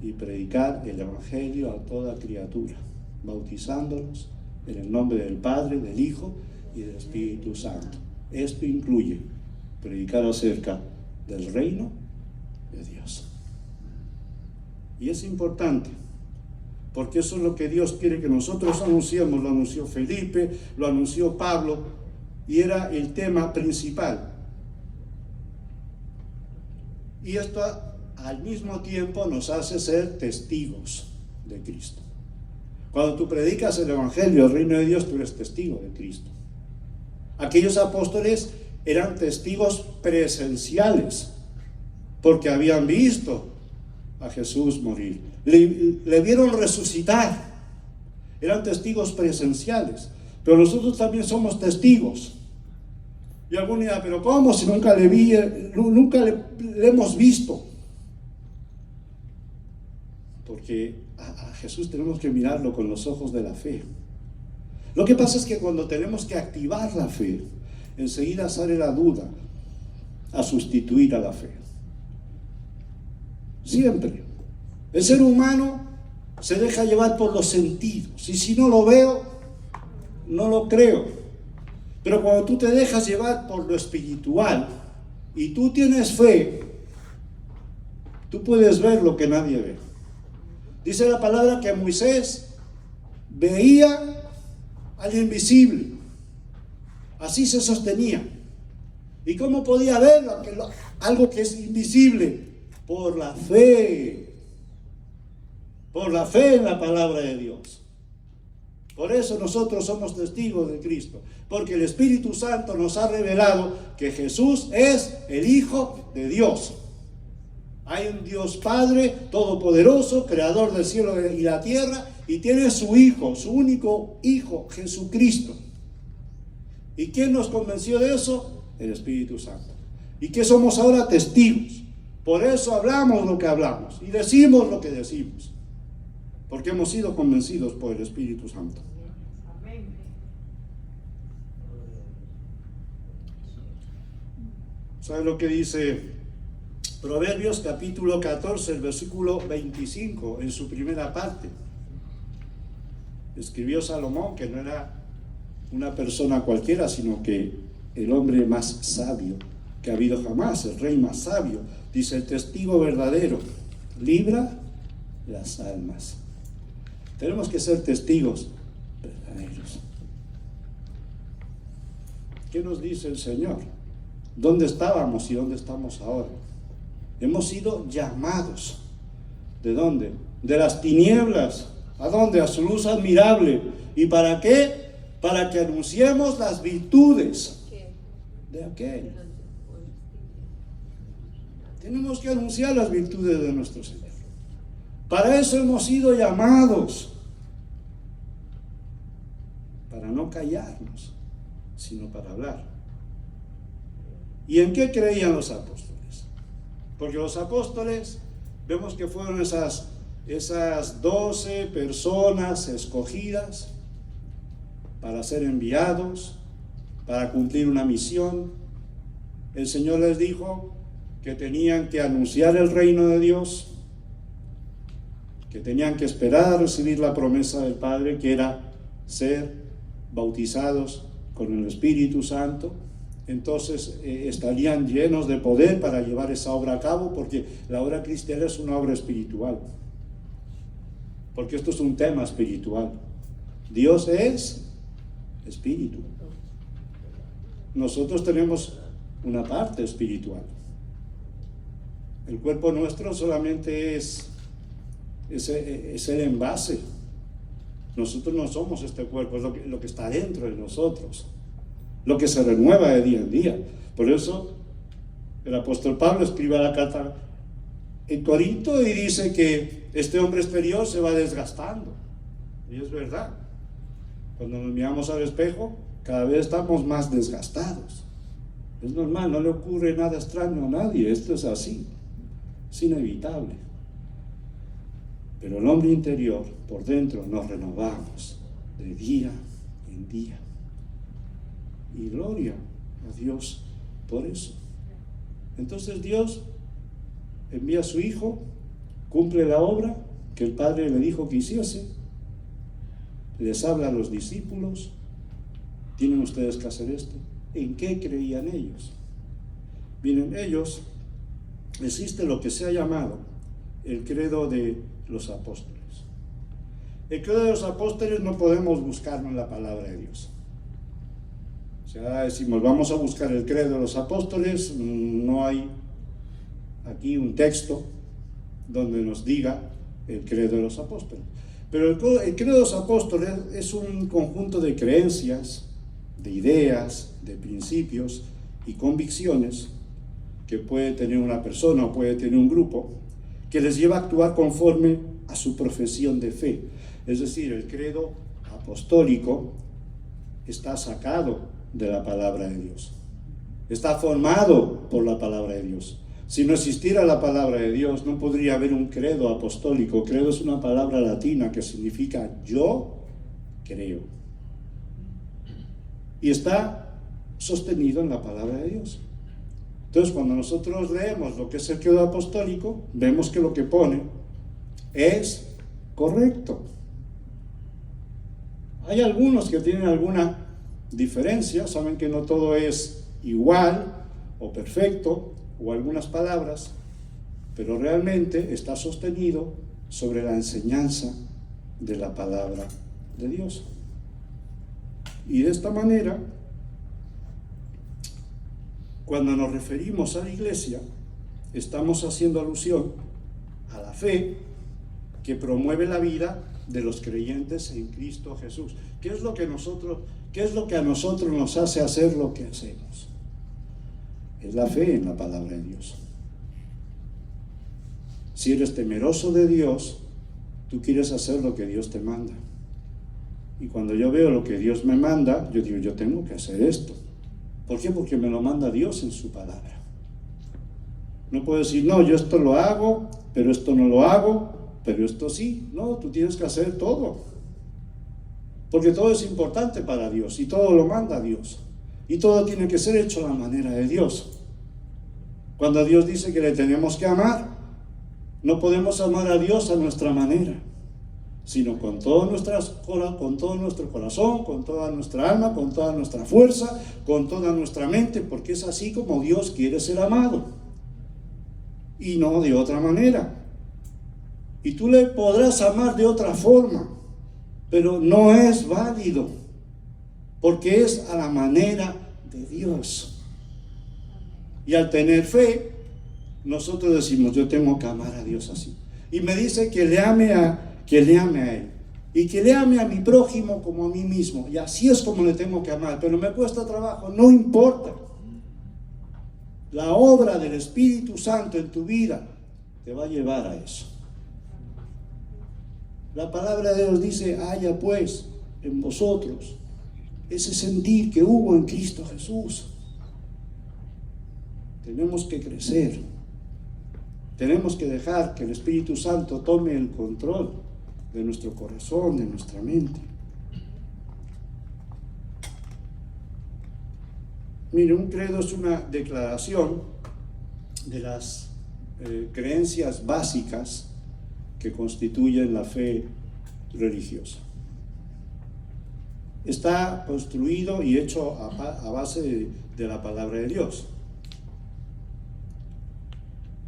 [SPEAKER 2] y predicar el evangelio a toda criatura, bautizándolos en el nombre del Padre, del Hijo y del Espíritu Santo. Esto incluye predicar acerca del reino de Dios. Y es importante, porque eso es lo que Dios quiere que nosotros anunciemos. Lo anunció Felipe, lo anunció Pablo, y era el tema principal. Y esto al mismo tiempo nos hace ser testigos de Cristo. Cuando tú predicas el Evangelio, el reino de Dios, tú eres testigo de Cristo. Aquellos apóstoles eran testigos presenciales, porque habían visto a Jesús morir, le vieron resucitar, eran testigos presenciales. Pero nosotros también somos testigos. Y alguno dirá, pero ¿cómo? Si nunca le vi, nunca le hemos visto. Porque a Jesús tenemos que mirarlo con los ojos de la fe. Lo que pasa es que cuando tenemos que activar la fe, enseguida sale la duda a sustituir a la fe. Siempre. El ser humano se deja llevar por los sentidos. Y si no lo veo, no lo creo. Pero cuando tú te dejas llevar por lo espiritual y tú tienes fe, tú puedes ver lo que nadie ve. Dice la palabra que Moisés veía al invisible. Así se sostenía. ¿Y cómo podía ver algo que es invisible? Por la fe. Por la fe en la palabra de Dios. Por eso nosotros somos testigos de Cristo, porque el Espíritu Santo nos ha revelado que Jesús es el Hijo de Dios. Hay un Dios Padre todopoderoso, creador del cielo y la tierra, y tiene su Hijo, su único Hijo, Jesucristo. ¿Y quién nos convenció de eso? El Espíritu Santo. ¿Y qué somos ahora? Testigos. Por eso hablamos lo que hablamos y decimos lo que decimos, porque hemos sido convencidos por el Espíritu Santo. ¿Sabe lo que dice Proverbios capítulo 14, el versículo 25, en su primera parte? Escribió Salomón, que no era una persona cualquiera, sino que el hombre más sabio que ha habido jamás, el rey más sabio. Dice: el testigo verdadero libra las almas. Tenemos que ser testigos verdaderos. ¿Qué nos dice el Señor? ¿Dónde estábamos y dónde estamos ahora? Hemos sido llamados. ¿De dónde? De las tinieblas. ¿A dónde? A su luz admirable. ¿Y para qué? Para que anunciemos las virtudes de aquel. Tenemos que anunciar las virtudes de nuestro Señor. Para eso hemos sido llamados. Para no callarnos, sino para hablar. ¿Y en qué creían los apóstoles? Porque los apóstoles, vemos que fueron esas 12 personas escogidas para ser enviados, para cumplir una misión. El Señor les dijo que tenían que anunciar el reino de Dios, que tenían que esperar a recibir la promesa del Padre, que era ser bautizados con el Espíritu Santo. Entonces estarían llenos de poder para llevar esa obra a cabo, porque la obra cristiana es una obra espiritual, porque esto es un tema espiritual. Dios es espíritu. Nosotros tenemos una parte espiritual. El cuerpo nuestro solamente es el envase. Nosotros no somos este cuerpo, es lo que está dentro de nosotros, lo que se renueva de día en día. Por eso el apóstol Pablo escribe la carta en Corinto y dice que este hombre exterior se va desgastando. Y es verdad. Cuando nos miramos al espejo, cada vez estamos más desgastados. Es normal, no le ocurre nada extraño a nadie, esto es así, es inevitable. Pero el hombre interior, por dentro, nos renovamos de día en día. Y gloria a Dios por eso. Entonces Dios envía a su Hijo, cumple la obra que el Padre le dijo que hiciese, les habla a los discípulos: tienen ustedes que hacer esto. ¿En qué creían ellos? Miren, ellos, existe lo que se ha llamado el credo de los apóstoles. El credo de los apóstoles no podemos buscarlo en la palabra de Dios. O sea, decimos, vamos a buscar el credo de los apóstoles, no hay aquí un texto donde nos diga el credo de los apóstoles. Pero el credo de los apóstoles es un conjunto de creencias, de ideas, de principios y convicciones que puede tener una persona o puede tener un grupo, que les lleva a actuar conforme a su profesión de fe. Es decir, el credo apostólico está sacado de la palabra de Dios, está formado por la palabra de Dios. Si no existiera la palabra de Dios, no podría haber un credo apostólico. Credo es una palabra latina que significa yo creo. Y está sostenido en la palabra de Dios. Entonces, cuando nosotros leemos lo que es el credo apostólico, vemos que lo que pone es correcto. Hay algunos que tienen alguna diferencia, saben que no todo es igual o perfecto, o algunas palabras, pero realmente está sostenido sobre la enseñanza de la palabra de Dios. Y de esta manera, cuando nos referimos a la iglesia, estamos haciendo alusión a la fe que promueve la vida de los creyentes en Cristo Jesús. ¿Qué es lo que a nosotros nos hace hacer lo que hacemos? Es la fe en la palabra de Dios. Si eres temeroso de Dios, tú quieres hacer lo que Dios te manda. Y cuando yo veo lo que Dios me manda, yo digo, yo tengo que hacer esto. ¿Por qué? Porque me lo manda Dios en su palabra. No puedo decir, no, yo esto lo hago, pero esto no lo hago, pero esto sí. No, tú tienes que hacer todo. Porque todo es importante para Dios y todo lo manda Dios. Y todo tiene que ser hecho a la manera de Dios. Cuando Dios dice que le tenemos que amar, no podemos amar a Dios a nuestra manera, sino con todo nuestro corazón, con toda nuestra alma, con toda nuestra fuerza, con toda nuestra mente, porque es así como Dios quiere ser amado, y no de otra manera. Y tú le podrás amar de otra forma, pero no es válido, porque es a la manera de Dios. Y al tener fe, nosotros decimos, yo tengo que amar a Dios así. Y me dice que le ame a Él. Y que le ame a mi prójimo como a mí mismo. Y así es como le tengo que amar. Pero me cuesta trabajo, no importa. La obra del Espíritu Santo en tu vida te va a llevar a eso. La palabra de Dios dice, haya pues en vosotros ese sentir que hubo en Cristo Jesús. Tenemos que crecer. Tenemos que dejar que el Espíritu Santo tome el control de nuestro corazón, de nuestra mente. Mire, un credo es una declaración de las creencias básicas que constituyen la fe religiosa. Está construido y hecho a base de la palabra de Dios.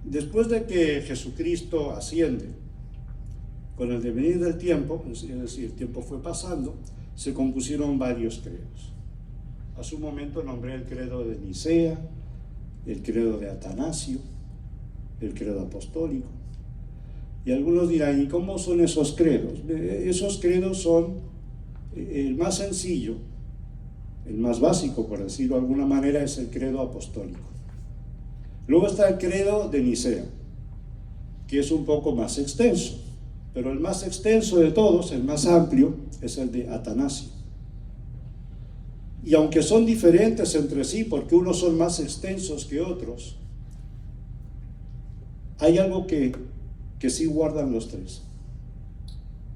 [SPEAKER 2] Después de que Jesucristo asciende, con el devenir del tiempo, es decir, el tiempo fue pasando, se compusieron varios credos. A su momento nombré el credo de Nicea, el credo de Atanasio, el credo apostólico. Y algunos dirán, ¿y cómo son esos credos? Esos credos son el más sencillo, el más básico, por decirlo de alguna manera, es el credo apostólico. Luego está el credo de Nicea, que es un poco más extenso, pero el más extenso de todos, el más amplio, es el de Atanasio. Y aunque son diferentes entre sí, porque unos son más extensos que otros, hay algo que sí guardan los tres.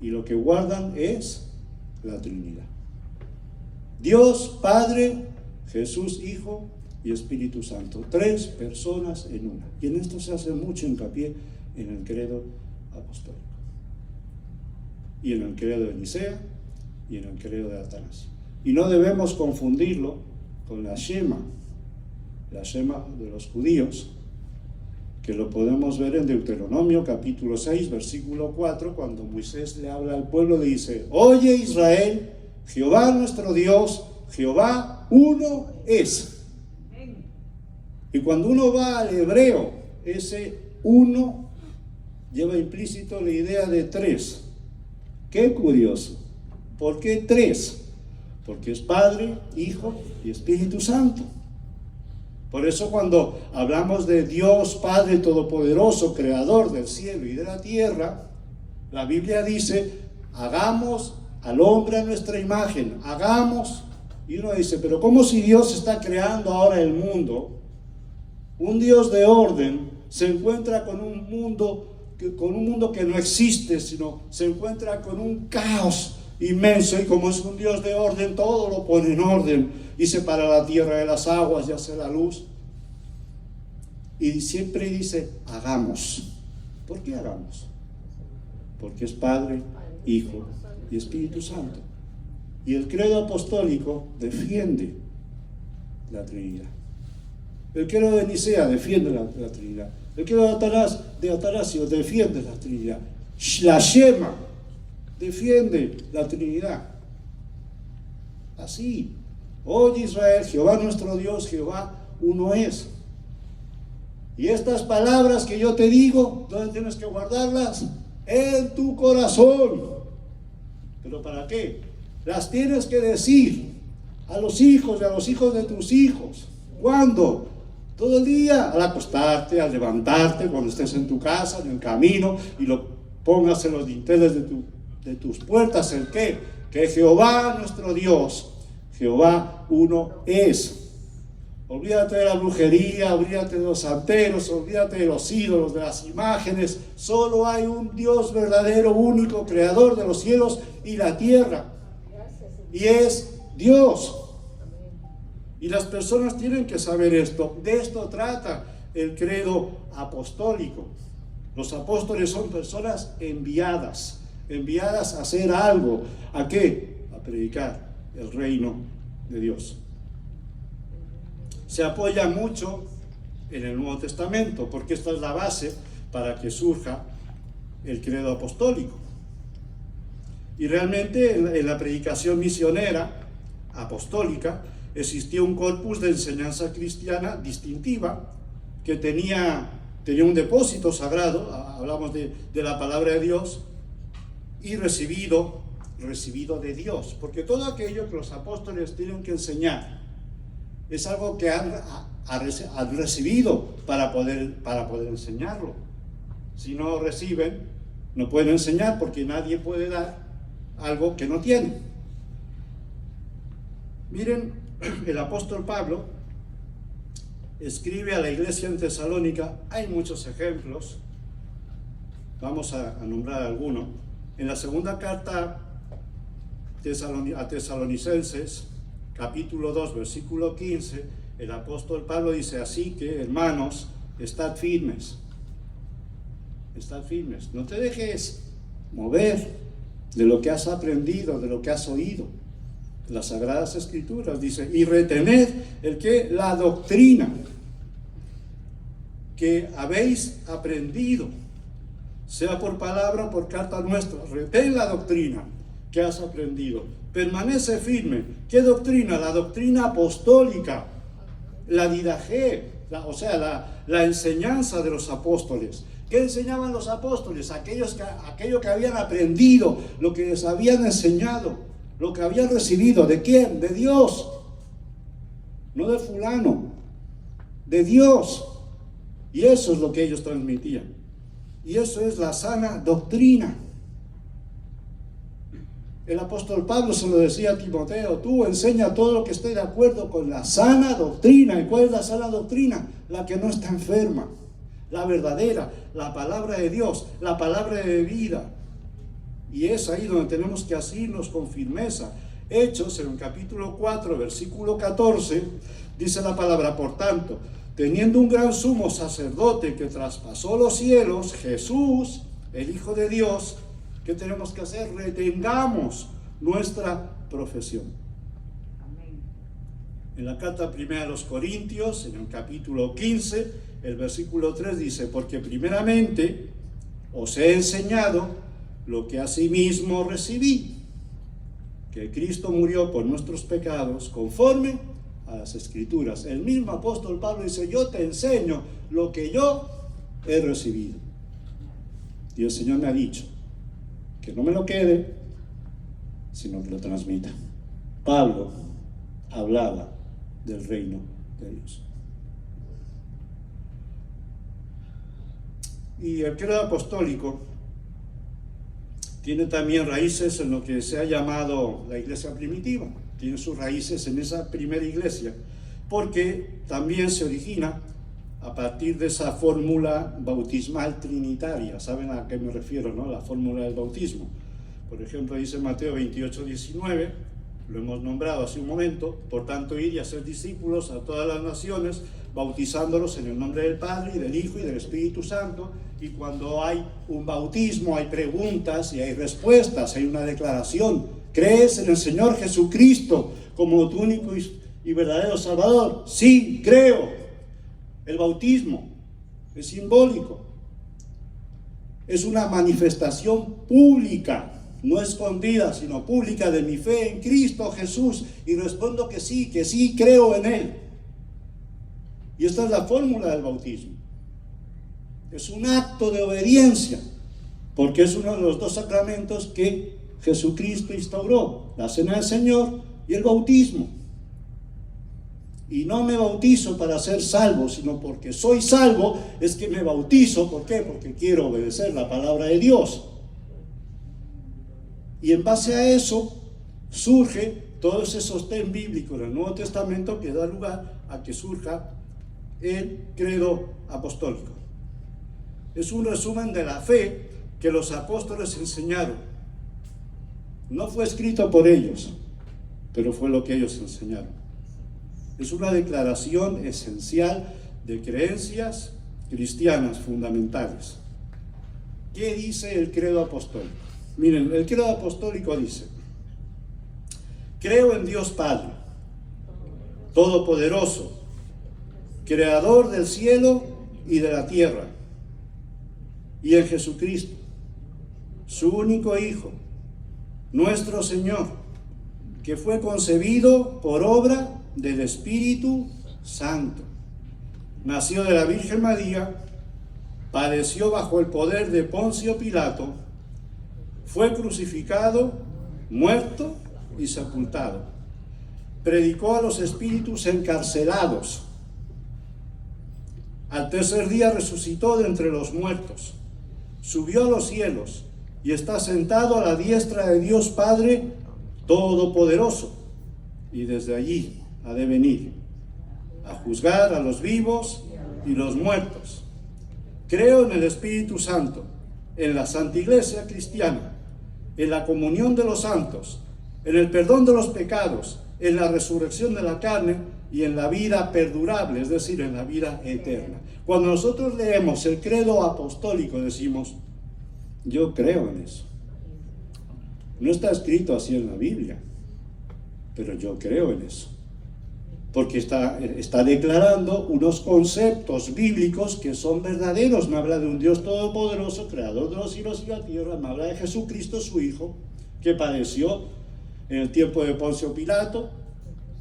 [SPEAKER 2] Y lo que guardan es la Trinidad. Dios Padre, Jesús Hijo y Espíritu Santo. Tres personas en una. Y en esto se hace mucho hincapié en el credo apostólico. Y en el credo de Nicea y en el credo de Atanasio. Y no debemos confundirlo con la Shema de los judíos, que lo podemos ver en Deuteronomio capítulo 6, versículo 4, cuando Moisés le habla al pueblo, le dice: oye Israel, Jehová nuestro Dios, Jehová uno es. Y cuando uno va al hebreo, ese uno lleva implícito la idea de tres. Qué curioso. ¿Por qué tres? Porque es Padre, Hijo y Espíritu Santo. Por eso cuando hablamos de Dios Padre Todopoderoso, Creador del cielo y de la tierra, la Biblia dice: hagamos al hombre a nuestra imagen, hagamos. Y uno dice: pero ¿cómo si Dios está creando ahora el mundo? Un Dios de orden se encuentra con un mundo que no existe, sino se encuentra con un caos inmenso, y como es un Dios de orden, todo lo pone en orden y separa la tierra de las aguas y hace la luz. Y siempre dice: hagamos. ¿Por qué hagamos? Porque es Padre, Hijo y Espíritu Santo. Y el credo apostólico defiende la Trinidad. El credo de Nicea defiende la Trinidad. El credo de Atanasio defiende la Trinidad. La Shema defiende la Trinidad. Así: oye Israel, Jehová nuestro Dios, Jehová uno es. Y estas palabras que yo te digo, ¿dónde tienes que guardarlas? En tu corazón. ¿Pero para qué? Las tienes que decir a los hijos y a los hijos de tus hijos. ¿Cuándo? Todo el día, al acostarte, al levantarte, cuando estés en tu casa, en el camino, y lo pongas en los dinteles de tus puertas. ¿El qué? Que Jehová nuestro Dios, Jehová uno es. Olvídate de la brujería, olvídate de los santeros, olvídate de los ídolos, de las imágenes. Solo hay un Dios verdadero, único, creador de los cielos y la tierra. Y es Dios. Y las personas tienen que saber esto. De esto trata el credo apostólico. Los apóstoles son personas enviadas a hacer algo. ¿A qué? A predicar el reino de Dios. Se apoya mucho en el Nuevo Testamento, porque esta es la base para que surja el credo apostólico. Y realmente en la predicación misionera apostólica existía un corpus de enseñanza cristiana distintiva que tenía un depósito sagrado, hablamos de la palabra de Dios, y recibido de Dios, porque todo aquello que los apóstoles tienen que enseñar es algo que han recibido para poder enseñarlo. Si no reciben, no pueden enseñar, porque nadie puede dar algo que no tiene. Miren, el apóstol Pablo escribe a la iglesia en Tesalónica. Hay muchos ejemplos, vamos a nombrar alguno. En la segunda carta a Tesalonicenses, capítulo 2, versículo 15, el apóstol Pablo dice: así que, hermanos, estad firmes, no te dejes mover de lo que has aprendido, de lo que has oído. Las Sagradas Escrituras dice: y retened la doctrina que habéis aprendido, sea por palabra o por carta nuestra. Retén la doctrina que has aprendido, permanece firme. ¿Qué doctrina? La doctrina apostólica, la didaje, la enseñanza de los apóstoles. ¿Qué enseñaban los apóstoles? Aquello que habían aprendido, lo que les habían enseñado, lo que habían recibido. ¿De quién? De Dios, no de fulano, de Dios. Y eso es lo que ellos transmitían, y eso es la sana doctrina. El apóstol Pablo se lo decía a Timoteo: tú enseña todo lo que esté de acuerdo con la sana doctrina. ¿Y cuál es la sana doctrina? La que no está enferma, la verdadera, la palabra de Dios, la palabra de vida. Y es ahí donde tenemos que asirnos con firmeza. Hechos, en el capítulo 4, versículo 14, dice la palabra: por tanto, teniendo un gran sumo sacerdote que traspasó los cielos, Jesús, el Hijo de Dios, ¿qué tenemos que hacer? Retengamos nuestra profesión. Amén. En la carta primera a los Corintios, en el capítulo 15, el versículo 3 dice, porque primeramente os he enseñado lo que asimismo recibí, que Cristo murió por nuestros pecados conforme a las Escrituras. El mismo apóstol Pablo dice, yo te enseño lo que yo he recibido. Y el Señor me ha dicho que no me lo quede, sino que lo transmita. Pablo hablaba del reino de Dios. Y el credo apostólico tiene también raíces en lo que se ha llamado la iglesia primitiva. Tiene sus raíces en esa primera iglesia, porque también se origina a partir de esa fórmula bautismal trinitaria. ¿Saben a qué me refiero, no? La fórmula del bautismo. Por ejemplo, dice Mateo 28, 19, lo hemos nombrado hace un momento, por tanto, ir y hacer discípulos a todas las naciones, bautizándolos en el nombre del Padre y del Hijo y del Espíritu Santo. Y cuando hay un bautismo, hay preguntas y hay respuestas, hay una declaración. ¿Crees en el Señor Jesucristo como tu único y verdadero Salvador? Sí, creo. El bautismo es simbólico. Es una manifestación pública, no escondida, sino pública, de mi fe en Cristo Jesús. Y respondo que sí creo en Él. Y esta es la fórmula del bautismo. Es un acto de obediencia, porque es uno de los dos sacramentos que Jesucristo instauró, la cena del Señor y el bautismo. Y no me bautizo para ser salvo, sino porque soy salvo, es que me bautizo. ¿Por qué? Porque quiero obedecer la palabra de Dios. Y en base a eso surge todo ese sostén bíblico del Nuevo Testamento que da lugar a que surja el credo apostólico. Es un resumen de la fe que los apóstoles enseñaron. No fue escrito por ellos, pero fue lo que ellos enseñaron. Es una declaración esencial de creencias cristianas fundamentales. ¿Qué dice el credo apostólico? Miren, el credo apostólico dice: creo en Dios Padre, Todopoderoso, Creador del cielo y de la tierra, y en Jesucristo, su único Hijo, nuestro Señor, que fue concebido por obra del Espíritu Santo. Nació de la Virgen María, padeció bajo el poder de Poncio Pilato, fue crucificado, muerto y sepultado. Predicó a los espíritus encarcelados. Al tercer día resucitó de entre los muertos, subió a los cielos y está sentado a la diestra de Dios Padre Todopoderoso, y desde allí ha de venir a juzgar a los vivos y los muertos. Creo en el Espíritu Santo, en la Santa Iglesia cristiana, en la comunión de los santos, en el perdón de los pecados, en la resurrección de la carne y en la vida perdurable, es decir, en la vida eterna. Cuando nosotros leemos el credo apostólico, decimos: yo creo en eso. No está escrito así en la Biblia, pero yo creo en eso, porque está declarando unos conceptos bíblicos que son verdaderos. Me habla de un Dios todopoderoso, creador de los cielos y la tierra. Me habla de Jesucristo, su Hijo, que padeció en el tiempo de Poncio Pilato,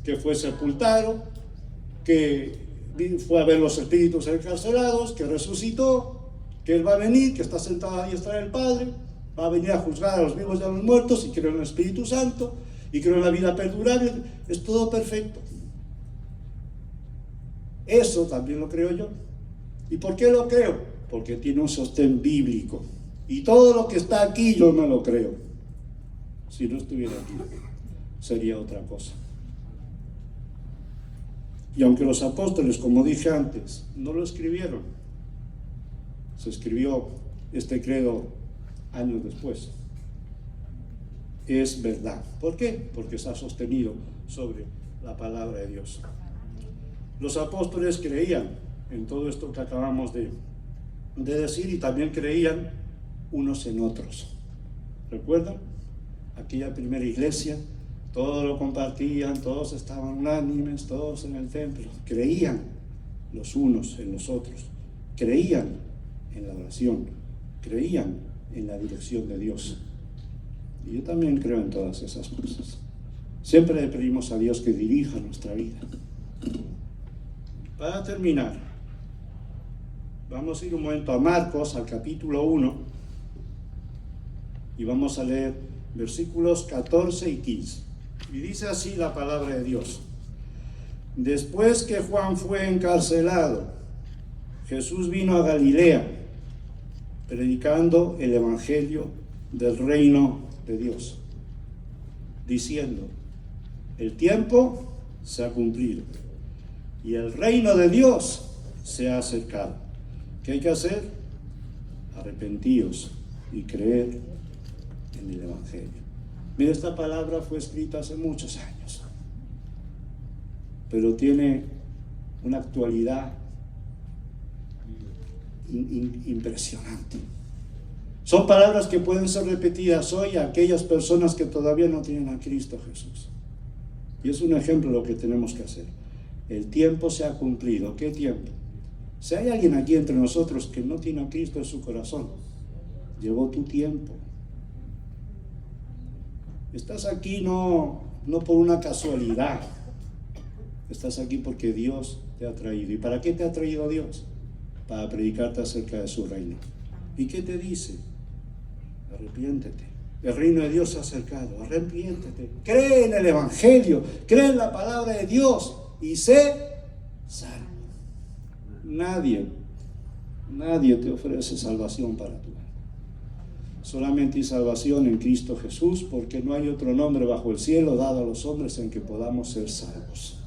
[SPEAKER 2] que fue sepultado, que fue a ver los espíritus encarcelados, que resucitó, que Él va a venir, que está sentado a la diestra del Padre, va a venir a juzgar a los vivos y a los muertos, y creo en el Espíritu Santo, y creo en la vida perdurable. Es todo perfecto. Eso también lo creo yo. ¿Y por qué lo creo? Porque tiene un sostén bíblico. Y todo lo que está aquí yo no lo creo. Si no estuviera aquí, sería otra cosa. Y aunque los apóstoles, como dije antes, no lo escribieron, se escribió este credo años después. Es verdad. ¿Por qué? Porque está sostenido sobre la palabra de Dios. Los apóstoles creían en todo esto que acabamos de decir, y también creían unos en otros. ¿Recuerdan? Aquella primera iglesia, todos lo compartían, todos estaban unánimes, todos en el templo. Creían los unos en los otros. creían en la oración, creían en la dirección de Dios. Y yo también creo en todas esas cosas. Siempre le pedimos a Dios que dirija nuestra vida. Para terminar, vamos a ir un momento a Marcos, al capítulo 1, y vamos a leer versículos 14 y 15. Y dice así la palabra de Dios. Después que Juan fue encarcelado, Jesús vino a Galilea, predicando el evangelio del reino de Dios, diciendo: el tiempo se ha cumplido y el reino de Dios se ha acercado. ¿Qué hay que hacer? Arrepentíos y creer en el evangelio. Mira, esta palabra fue escrita hace muchos años, pero tiene una actualidad impresionante. Son palabras que pueden ser repetidas hoy a aquellas personas que todavía no tienen a Cristo Jesús. Y es un ejemplo de lo que tenemos que hacer. El tiempo se ha cumplido. ¿Qué tiempo? Si hay alguien aquí entre nosotros que no tiene a Cristo en su corazón, llegó tu tiempo. Estás aquí no por una casualidad. Estás aquí porque Dios te ha traído. ¿Y para qué te ha traído Dios? Para predicarte acerca de su reino. ¿Y qué te dice? Arrepiéntete. El reino de Dios se ha acercado. Arrepiéntete. Cree en el evangelio. Cree en la palabra de Dios y sé salvo. Nadie te ofrece salvación para tu alma. Solamente hay salvación en Cristo Jesús, porque no hay otro nombre bajo el cielo dado a los hombres en que podamos ser salvos.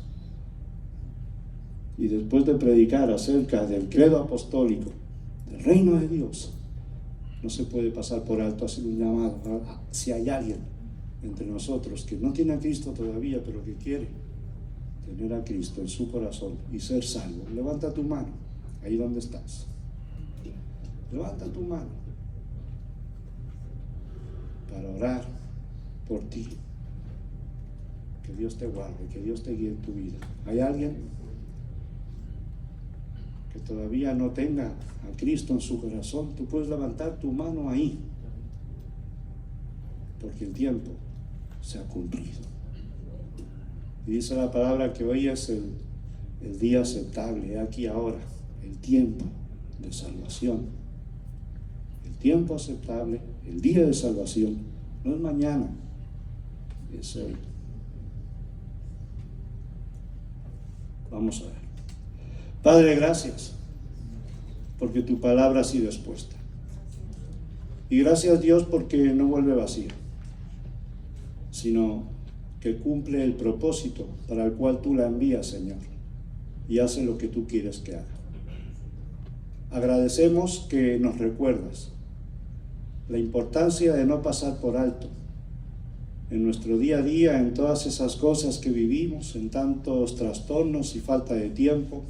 [SPEAKER 2] Y después de predicar acerca del credo apostólico, del reino de Dios, no se puede pasar por alto hacer un llamado. Si hay alguien entre nosotros que no tiene a Cristo todavía, pero que quiere tener a Cristo en su corazón y ser salvo, levanta tu mano, ahí donde estás. Levanta tu mano para orar por ti. Que Dios te guarde, que Dios te guíe en tu vida. ¿Hay alguien que todavía no tenga a Cristo en su corazón? Tú puedes levantar tu mano ahí, porque el tiempo se ha cumplido. Y dice la palabra que hoy es el día aceptable, aquí ahora, el tiempo de salvación. El tiempo aceptable, el día de salvación, no es mañana, es hoy. Vamos a ver. Padre, gracias, porque tu palabra ha sido expuesta. Y gracias, Dios, porque no vuelve vacía, sino que cumple el propósito para el cual tú la envías, Señor, y hace lo que tú quieres que haga. Agradecemos que nos recuerdas la importancia de no pasar por alto en nuestro día a día, en todas esas cosas que vivimos, en tantos trastornos y falta de tiempo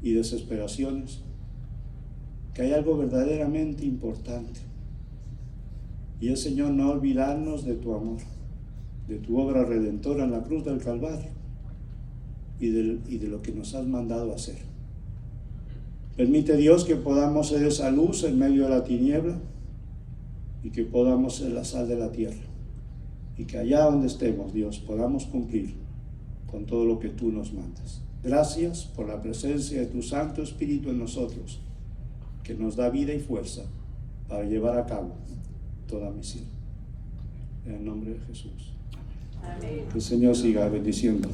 [SPEAKER 2] y desesperaciones, que hay algo verdaderamente importante, y es, Señor, no olvidarnos de tu amor, de tu obra redentora en la cruz del Calvario y de lo que nos has mandado a hacer. Permite, Dios, que podamos ser esa luz en medio de la tiniebla y que podamos ser la sal de la tierra, y que allá donde estemos, Dios, podamos cumplir con todo lo que tú nos mandas. Gracias por la presencia de tu Santo Espíritu en nosotros, que nos da vida y fuerza para llevar a cabo toda misión. En el nombre de Jesús. Amén. Que el Señor siga bendiciendo.